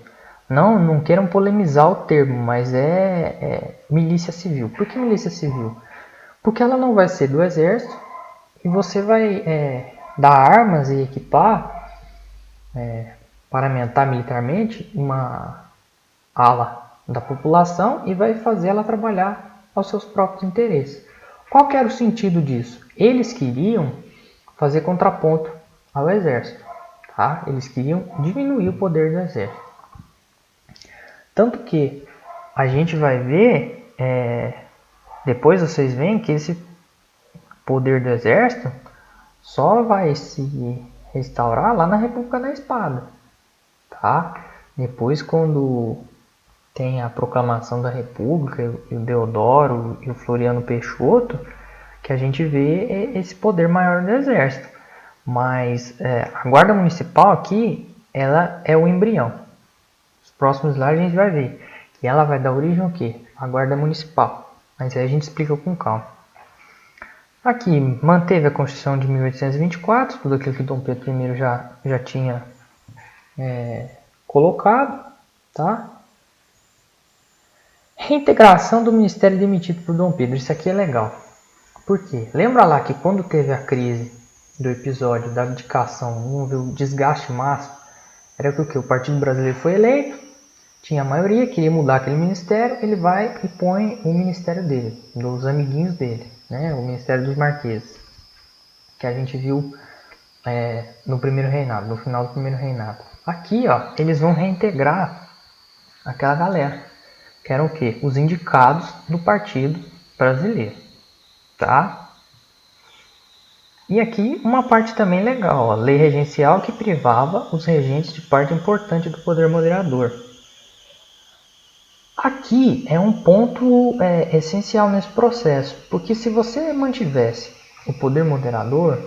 Não queiram polemizar o termo, mas é milícia civil. Por que milícia civil? Porque ela não vai ser do exército e você vai dar armas e equipar, paramentar militarmente uma ala da população e vai fazer ela trabalhar aos seus próprios interesses. Qual que era o sentido disso? Eles queriam fazer contraponto ao exército, tá? Eles queriam diminuir o poder do exército. Tanto que a gente vai ver, depois vocês veem que esse poder do exército só vai se restaurar lá na República da Espada, tá? Depois, quando tem a proclamação da República, e o Deodoro e o Floriano Peixoto, que a gente vê esse poder maior do exército. Mas a guarda municipal aqui, ela é o embrião. Os próximos slides a gente vai ver. E ela vai dar origem ao quê? A guarda municipal. Mas aí a gente explica com calma. Aqui, manteve a Constituição de 1824, tudo aquilo que Dom Pedro I já tinha colocado, tá? Reintegração do ministério demitido por Dom Pedro, isso aqui é legal. Por quê? Lembra lá que quando teve a crise do episódio da abdicação, houve o desgaste máximo, era que o que? O Partido Brasileiro foi eleito, tinha a maioria, queria mudar aquele ministério, ele vai e põe o ministério dele, dos amiguinhos dele, né? O Ministério dos Marqueses, que a gente viu no primeiro reinado, no final do primeiro reinado. Aqui, ó, eles vão reintegrar aquela galera, que eram o quê? Os indicados do Partido Brasileiro, tá? E aqui uma parte também legal, ó, lei regencial que privava os regentes de parte importante do poder moderador. Aqui é um ponto essencial nesse processo, porque se você mantivesse o poder moderador,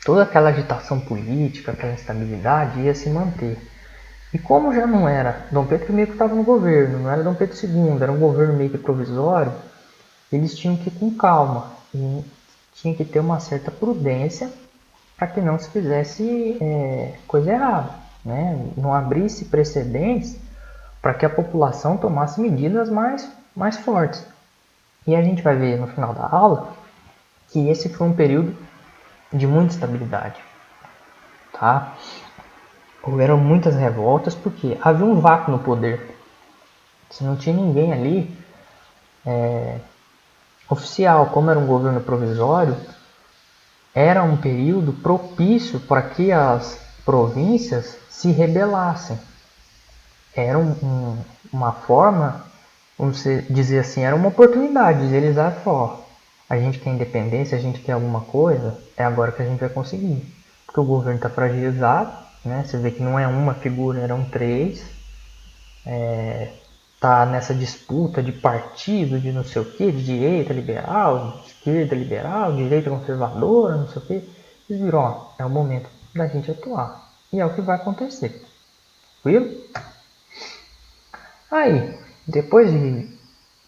toda aquela agitação política, aquela instabilidade ia se manter. E como já não era Dom Pedro I que estava no governo, não era Dom Pedro II, era um governo meio que provisório, eles tinham que ir com calma e tinha que ter uma certa prudência para que não se fizesse coisa errada, né? Não abrisse precedentes para que a população tomasse medidas mais fortes. E a gente vai ver no final da aula que esse foi um período de muita estabilidade, tá? Houveram muitas revoltas porque havia um vácuo no poder. Se não tinha ninguém ali oficial, como era um governo provisório, era um período propício para que as províncias se rebelassem. Era uma forma, vamos dizer assim, era uma oportunidade de eles ó, a gente quer independência, a gente quer alguma coisa, é agora que a gente vai conseguir. Porque o governo está fragilizado, né? Você vê que não é uma figura, eram três. Tá nessa disputa de partido, de não sei o que, de direita liberal, de esquerda liberal, direita conservadora, não sei o que. Eles viram, ó, é o momento da gente atuar. E é o que vai acontecer. Viu? Aí, depois de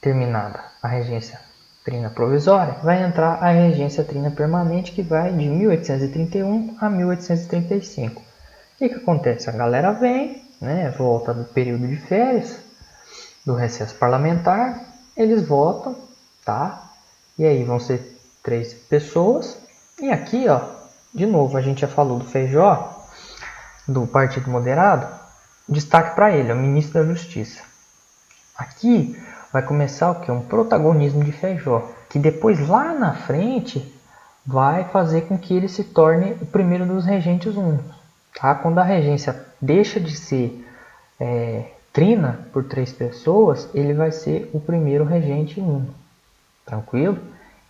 terminada a regência trina provisória, vai entrar a regência trina permanente, que vai de 1831 a 1835. O que acontece? A galera vem, né, volta do período de férias, do recesso parlamentar, eles votam, tá? E aí vão ser 3 pessoas. E aqui, ó, de novo, a gente já falou do Feijó, do Partido Moderado, destaque para ele, é o ministro da Justiça. Aqui vai começar o que? Um protagonismo de Feijó, que depois lá na frente vai fazer com que ele se torne o primeiro dos regentes únicos. Tá? Quando a regência deixa de ser trina por 3 pessoas, ele vai ser o primeiro regente único. Tranquilo?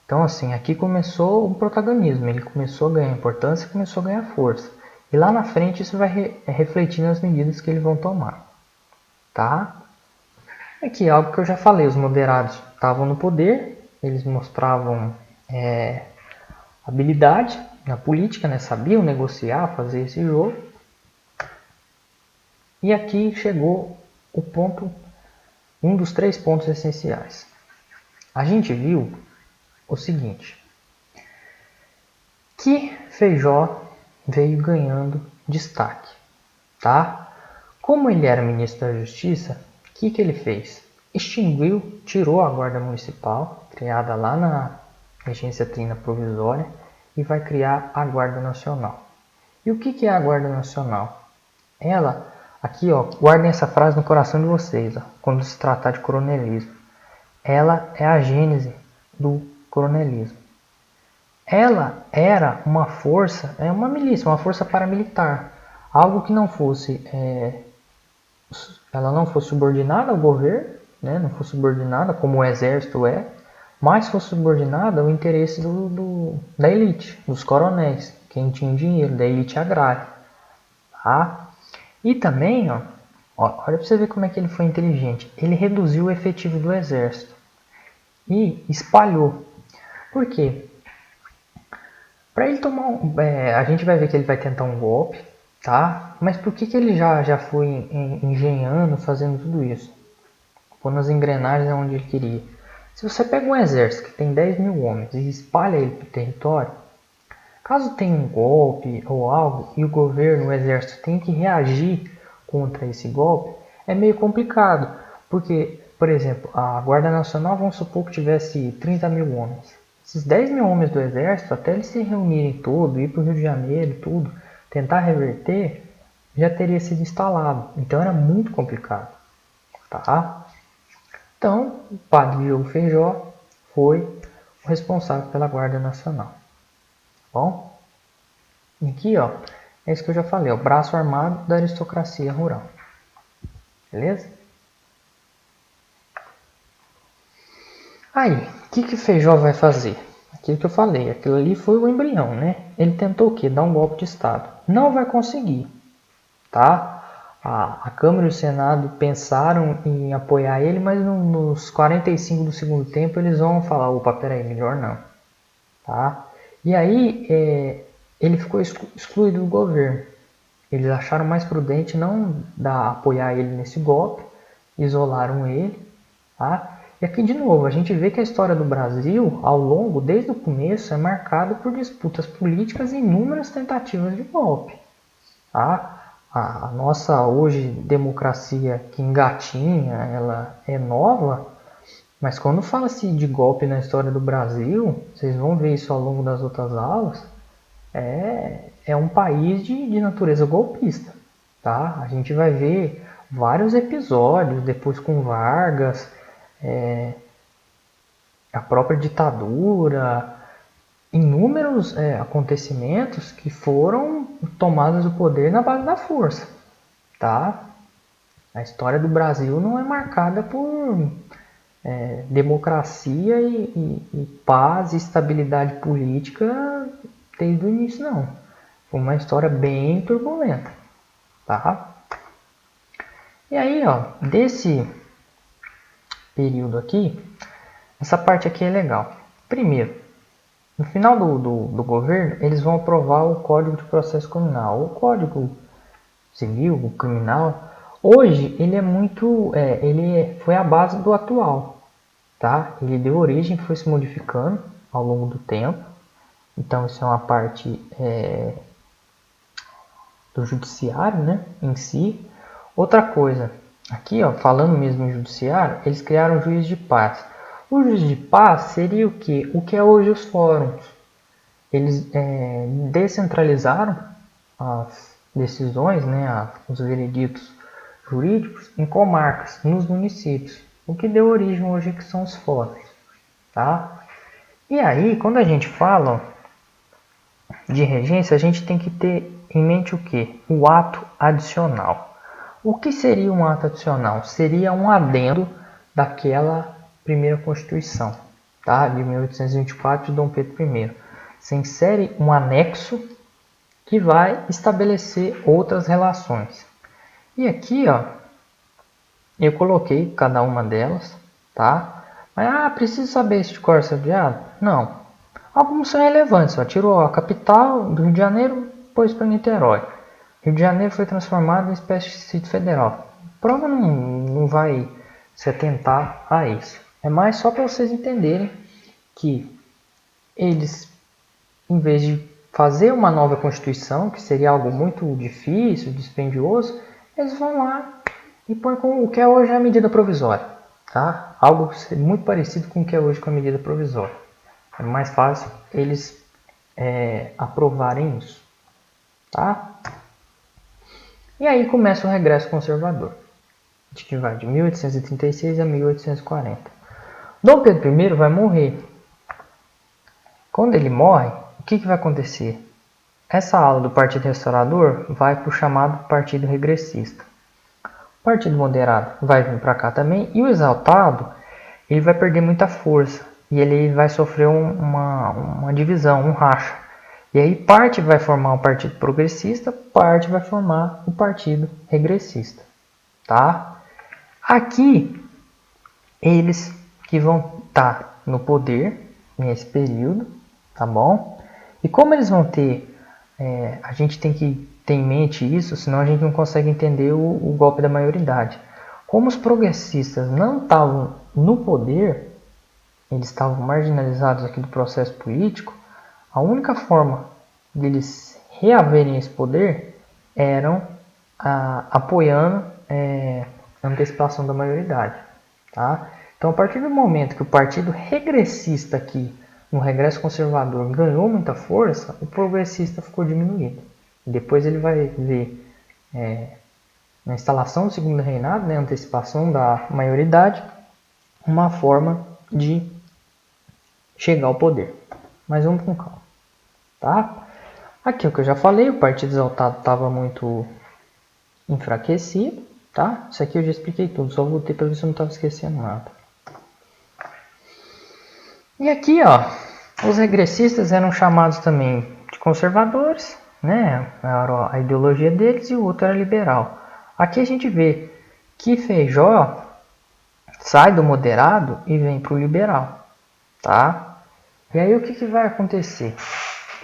Então assim, aqui começou o protagonismo, ele começou a ganhar importância, começou a ganhar força. E lá na frente isso vai refletir nas medidas que eles vão tomar. Tá? Aqui, algo que eu já falei, os moderados estavam no poder, eles mostravam habilidade na política, né? Sabiam negociar, fazer esse jogo. E aqui chegou o ponto, um dos 3 pontos essenciais. A gente viu o seguinte, que Feijó veio ganhando destaque, tá? Como ele era ministro da Justiça, o que ele fez? Extinguiu, tirou a Guarda Municipal, criada lá na Regência Trina Provisória, e vai criar a Guarda Nacional. E o que é a Guarda Nacional? Ela, aqui ó, guardem essa frase no coração de vocês, ó, quando se tratar de coronelismo. Ela é a gênese do coronelismo. Ela era uma força, uma milícia, uma força paramilitar. Algo que não fosse, ela não fosse subordinada ao governo, né, não fosse subordinada como o exército mas fosse subordinada ao interesse da elite, dos coronéis, quem tinha dinheiro, da elite agrária. Tá? E também, ó, olha para você ver como é que ele foi inteligente. Ele reduziu o efetivo do exército e espalhou. Por quê? Para ele tomar a gente vai ver que ele vai tentar um golpe, tá? Mas por que ele já foi engenhando, fazendo tudo isso? Pondo as engrenagens onde ele queria. Se você pega um exército que tem 10 mil homens e espalha ele para o território, caso tenha um golpe ou algo e o governo, o exército tem que reagir contra esse golpe, é meio complicado. Porque, por exemplo, a Guarda Nacional, vamos supor que tivesse 30 mil homens. Esses 10 mil homens do exército, até eles se reunirem todo, ir para o Rio de Janeiro e tudo, tentar reverter, já teria sido instalado. Então era muito complicado. Tá? Então, o padre Diogo Feijó foi o responsável pela Guarda Nacional. Bom, aqui ó, é isso que eu já falei, o braço armado da aristocracia rural. Beleza? Aí, o que Feijó vai fazer? Aquilo que eu falei, aquilo ali foi o embrião, né? Ele tentou o quê? Dar um golpe de Estado. Não vai conseguir, tá? A Câmara e o Senado pensaram em apoiar ele, mas nos 45 do segundo tempo eles vão falar, opa, peraí, melhor não. Tá? E aí ele ficou excluído do governo. Eles acharam mais prudente não apoiar ele nesse golpe, isolaram ele. Tá? E aqui de novo, a gente vê que a história do Brasil, ao longo, desde o começo, é marcada por disputas políticas e inúmeras tentativas de golpe. Tá? A nossa hoje democracia que engatinha, ela é nova, mas quando fala-se de golpe na história do Brasil, vocês vão ver isso ao longo das outras aulas, é um país de natureza golpista. Tá? A gente vai ver vários episódios, depois com Vargas, a própria ditadura, inúmeros acontecimentos que foram tomadas do poder na base da força. Tá? A história do Brasil não é marcada por democracia e paz e estabilidade política desde o início, não. Foi uma história bem turbulenta. Tá? E aí, ó, desse período aqui, essa parte aqui é legal. Primeiro, no final do governo, eles vão aprovar o Código de Processo Criminal. O Código Civil, o criminal, hoje ele é muito, foi a base do atual, tá? Ele deu origem, foi se modificando ao longo do tempo. Então isso é uma parte do judiciário, né, em si. Outra coisa, aqui, ó, falando mesmo em judiciário, eles criaram o juiz de paz. O juiz de paz seria o que? O que é hoje os fóruns. Eles descentralizaram as decisões, né, os vereditos jurídicos em comarcas, nos municípios, o que deu origem hoje que são os fóruns, tá? E aí, quando a gente fala de regência, a gente tem que ter em mente o que? O ato adicional. O que seria um ato adicional? Seria um adendo daquela primeira Constituição, tá? De 1824 de Dom Pedro I. Se insere um anexo que vai estabelecer outras relações. E aqui, ó, eu coloquei cada uma delas, tá? Mas, preciso saber se de cor salteado? Não. Alguns são relevantes, ó. Tirou a capital do Rio de Janeiro, pôs para Niterói. Rio de Janeiro foi transformado em espécie de Distrito Federal. A prova não vai se atentar a isso. É mais só para vocês entenderem que eles, em vez de fazer uma nova Constituição, que seria algo muito difícil, dispendioso, eles vão lá e põem com o que é hoje a medida provisória. Tá? Algo muito parecido com o que é hoje com a medida provisória. É mais fácil eles aprovarem isso. Tá? E aí começa o regresso conservador. A gente vai de 1836 a 1840. Dom Pedro I vai morrer. Quando ele morre, o que vai acontecer? Essa ala do Partido Restaurador vai para o chamado Partido Regressista. O Partido Moderado vai vir para cá também. E o Exaltado ele vai perder muita força. E ele vai sofrer uma divisão, um racha. E aí parte vai formar o Partido Progressista, parte vai formar o Partido Regressista. Tá? Aqui, eles que vão estar no poder nesse período, tá bom? E como eles vão ter, a gente tem que ter em mente isso, senão a gente não consegue entender o golpe da maioridade. Como os progressistas não estavam no poder, eles estavam marginalizados aqui do processo político, a única forma deles reaverem esse poder eram apoiando a antecipação da maioridade. Tá? Então, a partir do momento que o partido regressista aqui, no regresso conservador, ganhou muita força, o progressista ficou diminuído. Depois ele vai ver na instalação do segundo reinado, né, antecipação da maioridade, uma forma de chegar ao poder. Mas vamos com calma. Tá? Aqui é o que eu já falei, o partido exaltado estava muito enfraquecido. Tá? Isso aqui eu já expliquei tudo, só voltei para ver se eu não estava esquecendo nada. E aqui, ó, os regressistas eram chamados também de conservadores, né? Era a ideologia deles, e o outro era liberal. Aqui a gente vê que Feijó sai do moderado e vem para o liberal, tá? E aí o que vai acontecer?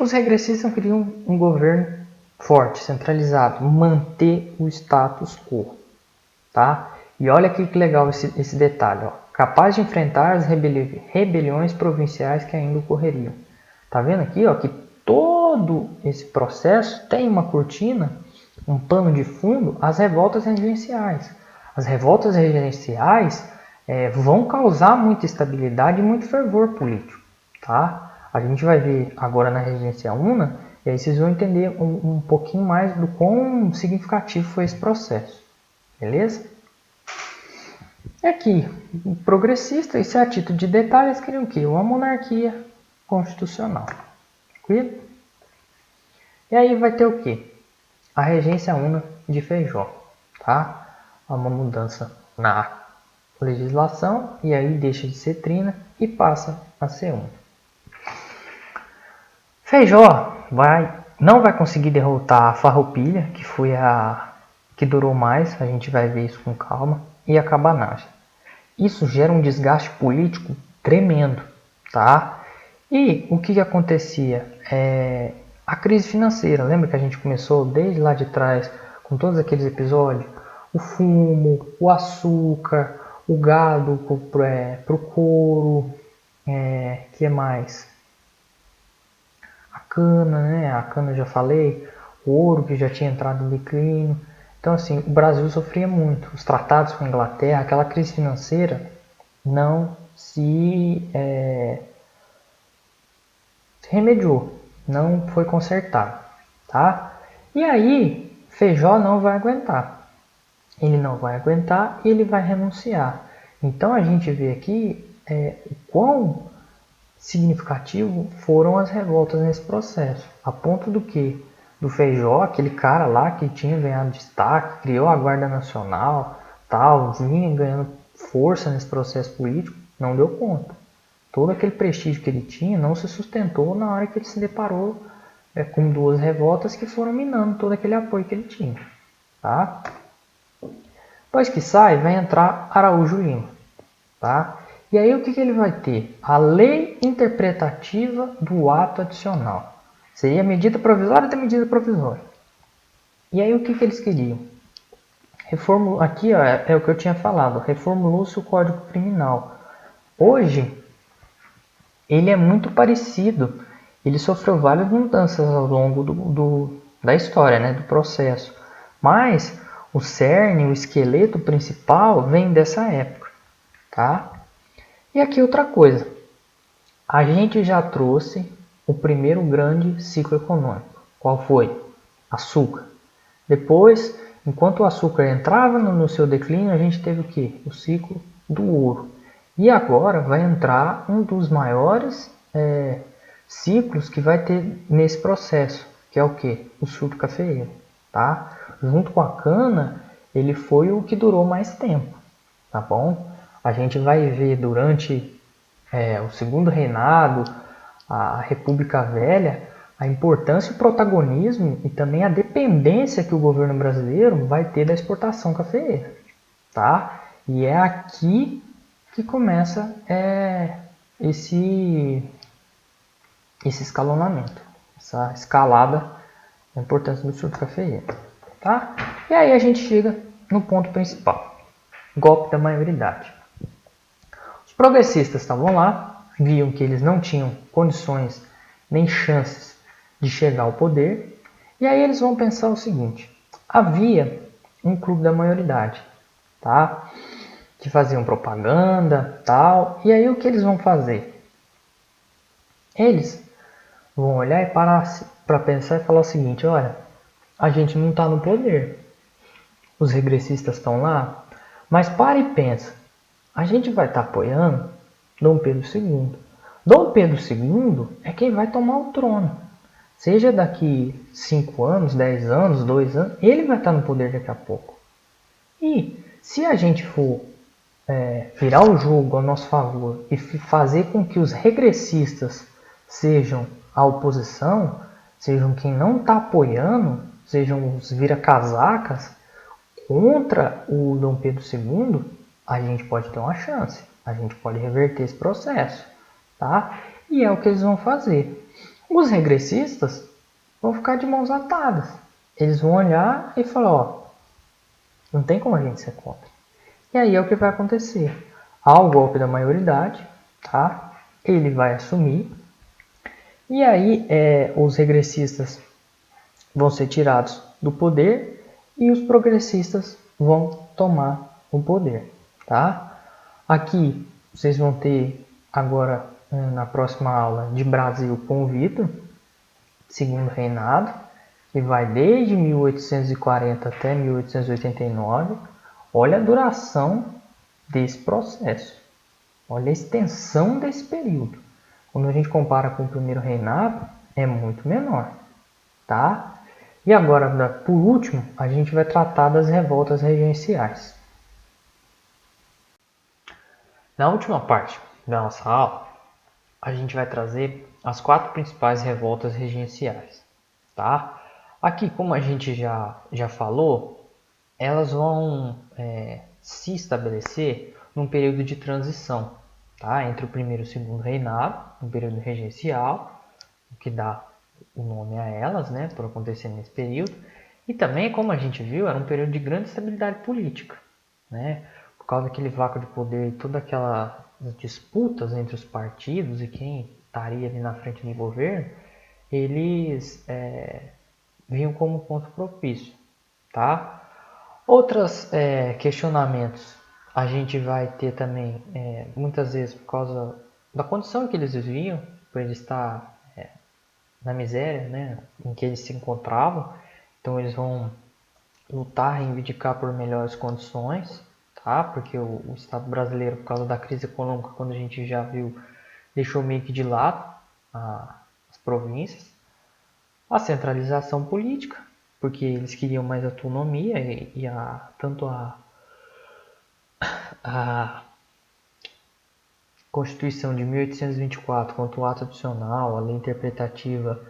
Os regressistas queriam um governo forte, centralizado, manter o status quo, tá? E olha aqui que legal esse detalhe, ó. Capaz de enfrentar as rebeliões provinciais que ainda ocorreriam. Tá vendo aqui, ó, que todo esse processo tem uma cortina, um pano de fundo, as revoltas regenciais. As revoltas regenciais vão causar muita estabilidade e muito fervor político, tá? A gente vai ver agora na Regência Una, e aí vocês vão entender um pouquinho mais do quão significativo foi esse processo, beleza? E aqui, o progressista, isso é a título de detalhe, eles queriam o quê? Uma monarquia constitucional. Tranquilo? E aí vai ter o quê? A Regência Una de Feijó, tá? Uma mudança na legislação, e aí deixa de ser trina e passa a ser una. Feijó não vai conseguir derrotar a Farroupilha, que foi a que durou mais, a gente vai ver isso com calma, e a Cabanagem. Isso gera um desgaste político tremendo, tá? E o que acontecia? A crise financeira, lembra que a gente começou desde lá de trás, com todos aqueles episódios? O fumo, o açúcar, o gado para o couro, que mais? A cana, né? A cana eu já falei, o ouro que já tinha entrado no declínio. Então, assim, o Brasil sofria muito. Os tratados com a Inglaterra, aquela crise financeira não se remediou, não foi consertado, tá? E aí, Feijó não vai aguentar. Ele não vai aguentar e ele vai renunciar. Então, a gente vê aqui o quão significativo foram as revoltas nesse processo, a ponto do que do Feijó, aquele cara lá que tinha ganhado destaque, criou a Guarda Nacional, tal, vinha ganhando força nesse processo político, não deu conta. Todo aquele prestígio que ele tinha não se sustentou na hora que ele se deparou com duas revoltas que foram minando todo aquele apoio que ele tinha. Tá? Depois que sai, vai entrar Araújo Lima. Tá? E aí o que ele vai ter? A lei interpretativa do ato adicional. Seria medida provisória da medida provisória. E aí o que eles queriam? Aqui ó, é o que eu tinha falado, reformulou-se o Código Criminal. Hoje, ele é muito parecido. Ele sofreu várias mudanças ao longo da história, né, do processo. Mas o cerne, o esqueleto principal vem dessa época. Tá? E aqui outra coisa. A gente já trouxe o primeiro grande ciclo econômico. Qual foi? Açúcar. Depois, enquanto o açúcar entrava no seu declínio, a gente teve o quê? O ciclo do ouro. E agora vai entrar um dos maiores ciclos que vai ter nesse processo, que é o quê? O surto cafeeiro. Tá? Junto com a cana, ele foi o que durou mais tempo. Tá bom? A gente vai ver durante o segundo reinado, a República Velha, a importância e o protagonismo e também a dependência que o governo brasileiro vai ter da exportação cafeeira. Tá? E é aqui que começa esse escalonamento. essa escalada da importância do surto cafeína, tá? E aí a gente chega no ponto principal, golpe da maioridade. Os progressistas estavam lá, viam que eles não tinham condições nem chances de chegar ao poder, e aí eles vão pensar o seguinte: havia um clube da maioridade, tá? Que faziam propaganda, tal, e aí o que eles vão fazer? Eles vão olhar e parar para pensar e falar o seguinte: olha, a gente não está no poder, os regressistas estão lá, mas para e pensa, a gente vai estar apoiando Dom Pedro II. Dom Pedro II é quem vai tomar o trono. Seja daqui 5 anos, 10 anos, 2 anos, ele vai estar no poder daqui a pouco. E se a gente for virar o jogo ao nosso favor e fazer com que os regressistas sejam a oposição, sejam quem não está apoiando, sejam os vira-casacas contra o Dom Pedro II, a gente pode ter uma chance, a gente pode reverter esse processo, tá? E é o que eles vão fazer. Os regressistas vão ficar de mãos atadas. Eles vão olhar e falar, ó, não tem como a gente ser contra. E aí é o que vai acontecer. Há o golpe da maioridade, tá? Ele vai assumir. E aí os regressistas vão ser tirados do poder e os progressistas vão tomar o poder, tá? Aqui vocês vão ter agora na próxima aula de Brasil com o Vitor, segundo reinado, que vai desde 1840 até 1889. Olha a duração desse processo. Olha a extensão desse período. Quando a gente compara com o primeiro reinado, é muito menor, tá? E agora, por último, a gente vai tratar das revoltas regenciais. Na última parte da nossa aula, a gente vai trazer as 4 principais revoltas regenciais, tá? Aqui, como a gente já falou, elas vão se estabelecer num período de transição, tá? Entre o primeiro e o segundo reinado, um período regencial, o que dá o nome a elas, né, por acontecer nesse período. E também, como a gente viu, era um período de grande estabilidade política, né? Por causa daquele vácuo de poder e todas aquelas disputas entre os partidos e quem estaria ali na frente do governo, eles vinham como ponto propício, tá? Outros questionamentos a gente vai ter também, muitas vezes por causa da condição que eles viviam, por eles estar na miséria, né, em que eles se encontravam. Então eles vão lutar, reivindicar por melhores condições, tá? Porque o Estado brasileiro, por causa da crise econômica, quando a gente já viu, deixou meio que de lado as províncias. A centralização política, porque eles queriam mais autonomia e tanto a Constituição de 1824 quanto o ato adicional, a lei interpretativa,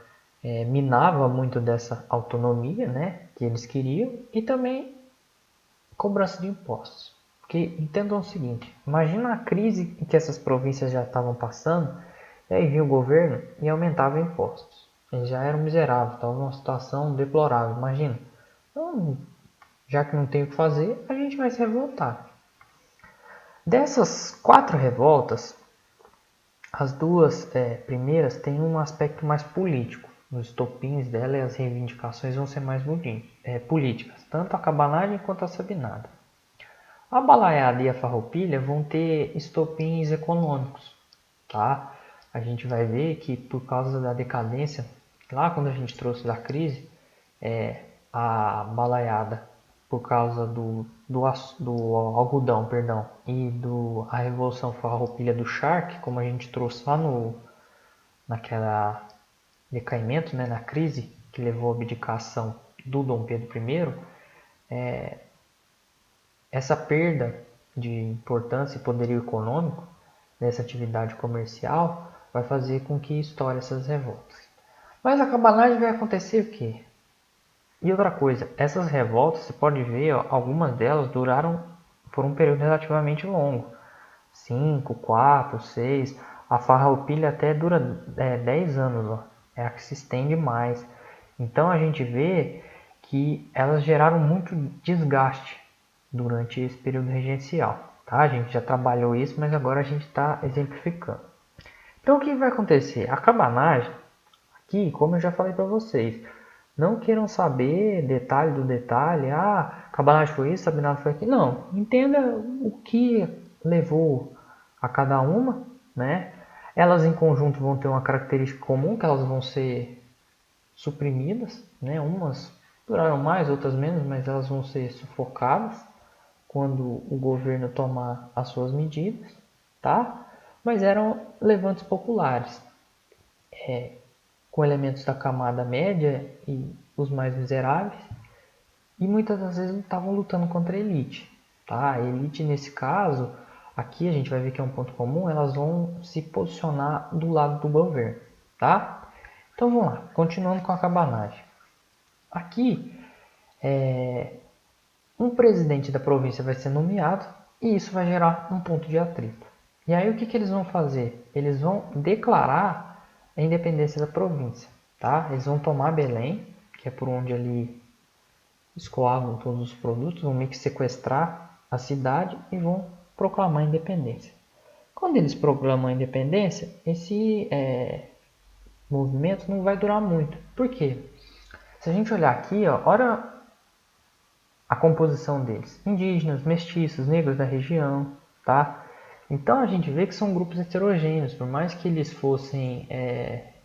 minava muito dessa autonomia, né, que eles queriam, e também cobrança de impostos. Porque entendam o seguinte, imagina a crise que essas províncias já estavam passando, e aí vinha o governo e aumentava impostos. Eles já eram miseráveis, estavam numa situação deplorável, imagina. Então, já que não tem o que fazer, a gente vai se revoltar. Dessas 4 revoltas, as 2 primeiras têm um aspecto mais político. Os estopins dela e as reivindicações vão ser mais políticas, tanto a cabanagem quanto a sabinada. A balaiada e a farroupilha vão ter estopins econômicos, tá? A gente vai ver que por causa da decadência, lá quando a gente trouxe da crise, a balaiada, por causa do algodão, perdão, e a revolução farroupilha do charque, como a gente trouxe lá naquela decaimento, né, na crise que levou à abdicação do Dom Pedro I, essa perda de importância e poderio econômico dessa atividade comercial vai fazer com que estoure essas revoltas. Mas a cabanagem vai acontecer o quê? E outra coisa, essas revoltas, você pode ver, ó, algumas delas duraram por um período relativamente longo. 5, 4, 6, a farroupilha até dura 10 anos. Ó. é a que se estende mais. Então a gente vê que elas geraram muito desgaste durante esse período regencial. Tá? A gente já trabalhou isso, mas agora a gente está exemplificando. Então o que vai acontecer? A cabanagem, aqui, como eu já falei para vocês, não queiram saber detalhe do detalhe, cabanagem foi isso, sabinado foi aquilo. Não, entenda o que levou a cada uma, né? Elas em conjunto vão ter uma característica comum, que elas vão ser suprimidas, né? Umas duraram mais, outras menos, mas elas vão ser sufocadas quando o governo tomar as suas medidas, tá? Mas eram levantes populares, com elementos da camada média e os mais miseráveis, e muitas das vezes estavam lutando contra a elite, tá? A elite nesse caso, aqui a gente vai ver que é um ponto comum, elas vão se posicionar do lado do governo, tá? Então vamos lá, continuando com a cabanagem. Aqui, um presidente da província vai ser nomeado e isso vai gerar um ponto de atrito. E aí o que eles vão fazer? Eles vão declarar a independência da província, tá? Eles vão tomar Belém, que é por onde ali escoavam todos os produtos, vão meio que sequestrar a cidade e vão proclamar a independência. Quando eles proclamam a independência, esse movimento não vai durar muito. Por quê? Se a gente olhar aqui, ó, olha a composição deles: indígenas, mestiços, negros da região, tá? Então a gente vê que são grupos heterogêneos, por mais que eles fossem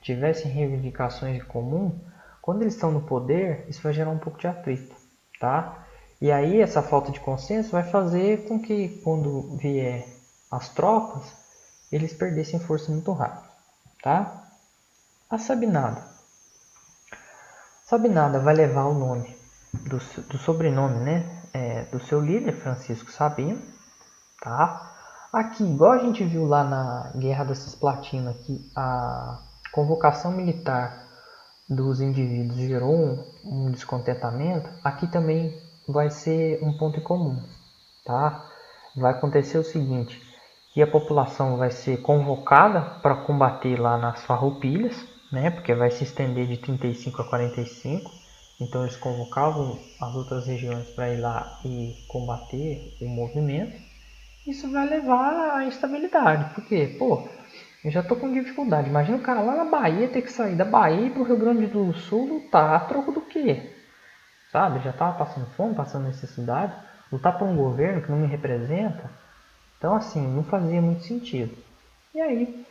tivessem reivindicações em comum, quando eles estão no poder, isso vai gerar um pouco de atrito, tá? E aí essa falta de consenso vai fazer com que quando vier as tropas, eles perdessem força muito rápido, tá? A Sabinada. Sabinada vai levar o nome do sobrenome, né? Do seu líder, Francisco Sabino, tá? Aqui, igual a gente viu lá na Guerra da Cisplatina, que a convocação militar dos indivíduos gerou um descontentamento, aqui também vai ser um ponto em comum, tá? Vai acontecer o seguinte, que a população vai ser convocada para combater lá nas farroupilhas, né? Porque vai se estender de 35 a 45, então eles convocavam as outras regiões para ir lá e combater o movimento. Isso vai levar à instabilidade, porque, pô, eu já tô com dificuldade. Imagina o cara lá na Bahia ter que sair da Bahia para o Rio Grande do Sul lutar a troco do quê? Sabe? Já tava passando fome, passando necessidade. Lutar por um governo que não me representa. Então, assim, não fazia muito sentido. E aí,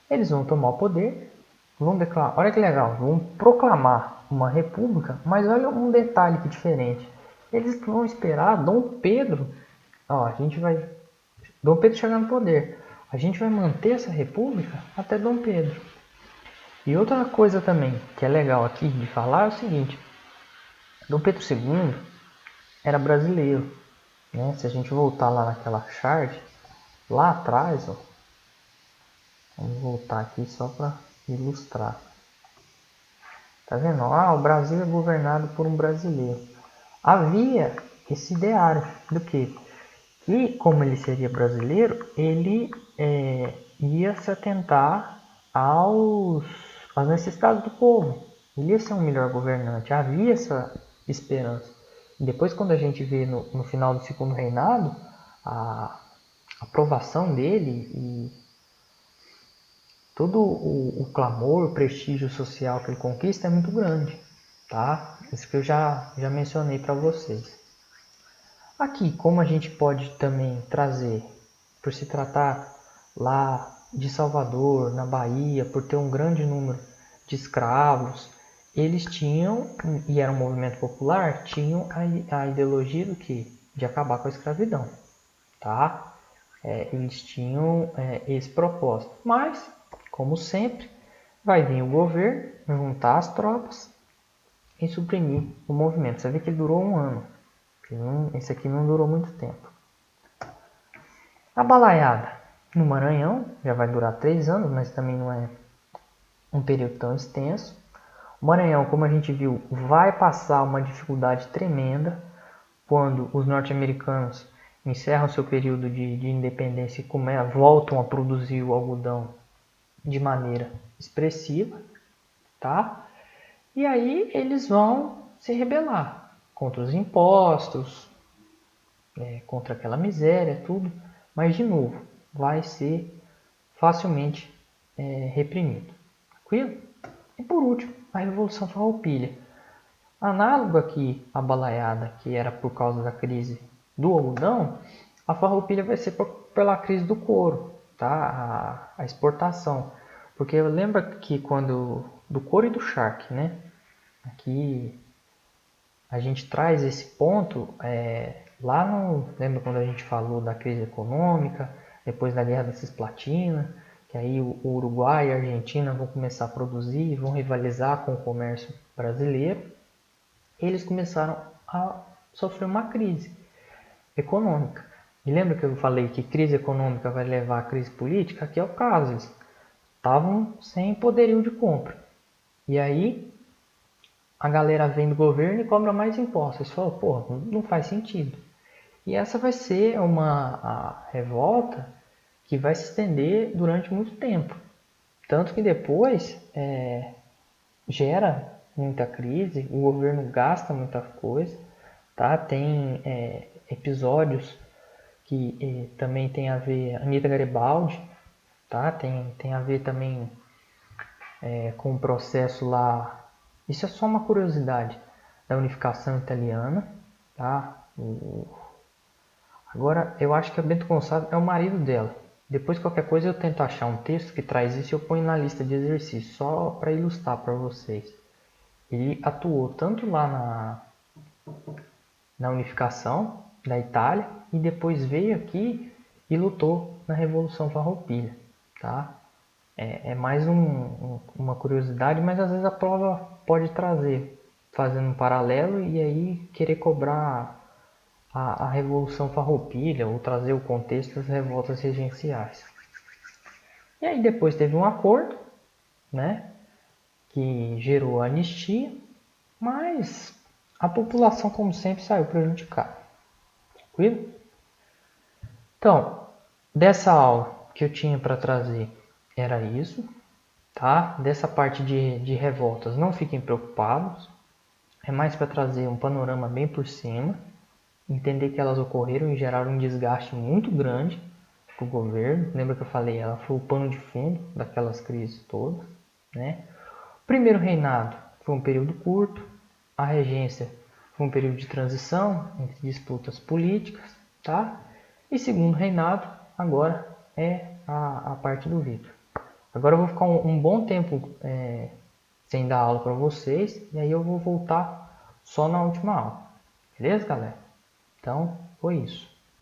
eles vão tomar o poder, vão declarar, olha que legal, vão proclamar uma república, mas olha um detalhe que diferente. Eles vão esperar Dom Pedro, ó, a gente vai Dom Pedro chegar no poder. A gente vai manter essa república até Dom Pedro. E outra coisa também que é legal aqui de falar é o seguinte: Dom Pedro II era brasileiro, né? Se a gente voltar lá naquela chart, lá atrás, ó, vamos voltar aqui só para ilustrar. Tá vendo? O Brasil é governado por um brasileiro. Havia esse ideário do que? E como ele seria brasileiro, ele ia se atentar às necessidades do povo. Ele ia ser um melhor governante. Havia essa esperança. E depois, quando a gente vê no final do segundo reinado, a aprovação dele e todo o clamor, o prestígio social que ele conquista é muito grande. Tá? Isso que eu já mencionei para vocês. Aqui, como a gente pode também trazer, por se tratar lá de Salvador, na Bahia, por ter um grande número de escravos, eles tinham, e era um movimento popular, tinham a ideologia do que? De acabar com a escravidão, tá? Eles tinham esse propósito. Mas, como sempre, vai vir o governo, juntar as tropas e suprimir o movimento. Você vê que ele durou um ano. Esse aqui não durou muito tempo. A balaiada no Maranhão já vai durar 3 anos, mas também não é um período tão extenso. O Maranhão, como a gente viu, vai passar uma dificuldade tremenda quando os norte-americanos encerram seu período de independência e voltam a produzir o algodão de maneira expressiva. tá? E aí eles vão se rebelar contra os impostos, contra aquela miséria, tudo, mas de novo, vai ser facilmente reprimido. Tranquilo? E por último, a Revolução Farroupilha. Análogo aqui à balaiada, que era por causa da crise do algodão, a farroupilha vai ser pela crise do couro, tá? A exportação. Porque lembra que quando do couro e do charque, né? Aqui a gente traz esse ponto lá no. Lembra quando a gente falou da crise econômica, depois da Guerra da Cisplatina, que aí o Uruguai e a Argentina vão começar a produzir, vão rivalizar com o comércio brasileiro. Eles começaram a sofrer uma crise econômica. E lembra que eu falei que crise econômica vai levar a crise política? Aqui é o caso. Eles estavam sem poderio de compra. E aí a galera vem do governo e cobra mais impostos. Eles falam, pô, não faz sentido. E essa vai ser uma revolta que vai se estender durante muito tempo. Tanto que depois gera muita crise, o governo gasta muita coisa, tá? Tem episódios que também tem a ver, Anita Garibaldi, tá? Tem a ver também com o processo lá, isso é só uma curiosidade, da unificação italiana, tá? Agora, eu acho que a Bento Gonçalves é o marido dela. Depois, qualquer coisa, eu tento achar um texto que traz isso e eu ponho na lista de exercícios, só para ilustrar para vocês. Ele atuou tanto lá na unificação da Itália e depois veio aqui e lutou na Revolução Farroupilha, tá? É mais uma curiosidade, mas às vezes a prova pode trazer, fazendo um paralelo e aí querer cobrar a Revolução Farroupilha ou trazer o contexto das revoltas regenciais. E aí depois teve um acordo, né, que gerou a anistia, mas a população, como sempre, saiu prejudicada. Tranquilo? Então, dessa aula que eu tinha para trazer era isso, tá? Dessa parte de revoltas, não fiquem preocupados. É mais para trazer um panorama bem por cima, entender que elas ocorreram e geraram um desgaste muito grande para o governo. Lembra que eu falei, ela foi o pano de fundo daquelas crises todas, né? O primeiro reinado foi um período curto, a regência foi um período de transição entre disputas políticas, tá? E segundo reinado, agora é a parte do Vitor. Agora eu vou ficar um bom tempo sem dar aula para vocês, e aí eu vou voltar só na última aula. Beleza, galera? Então, foi isso.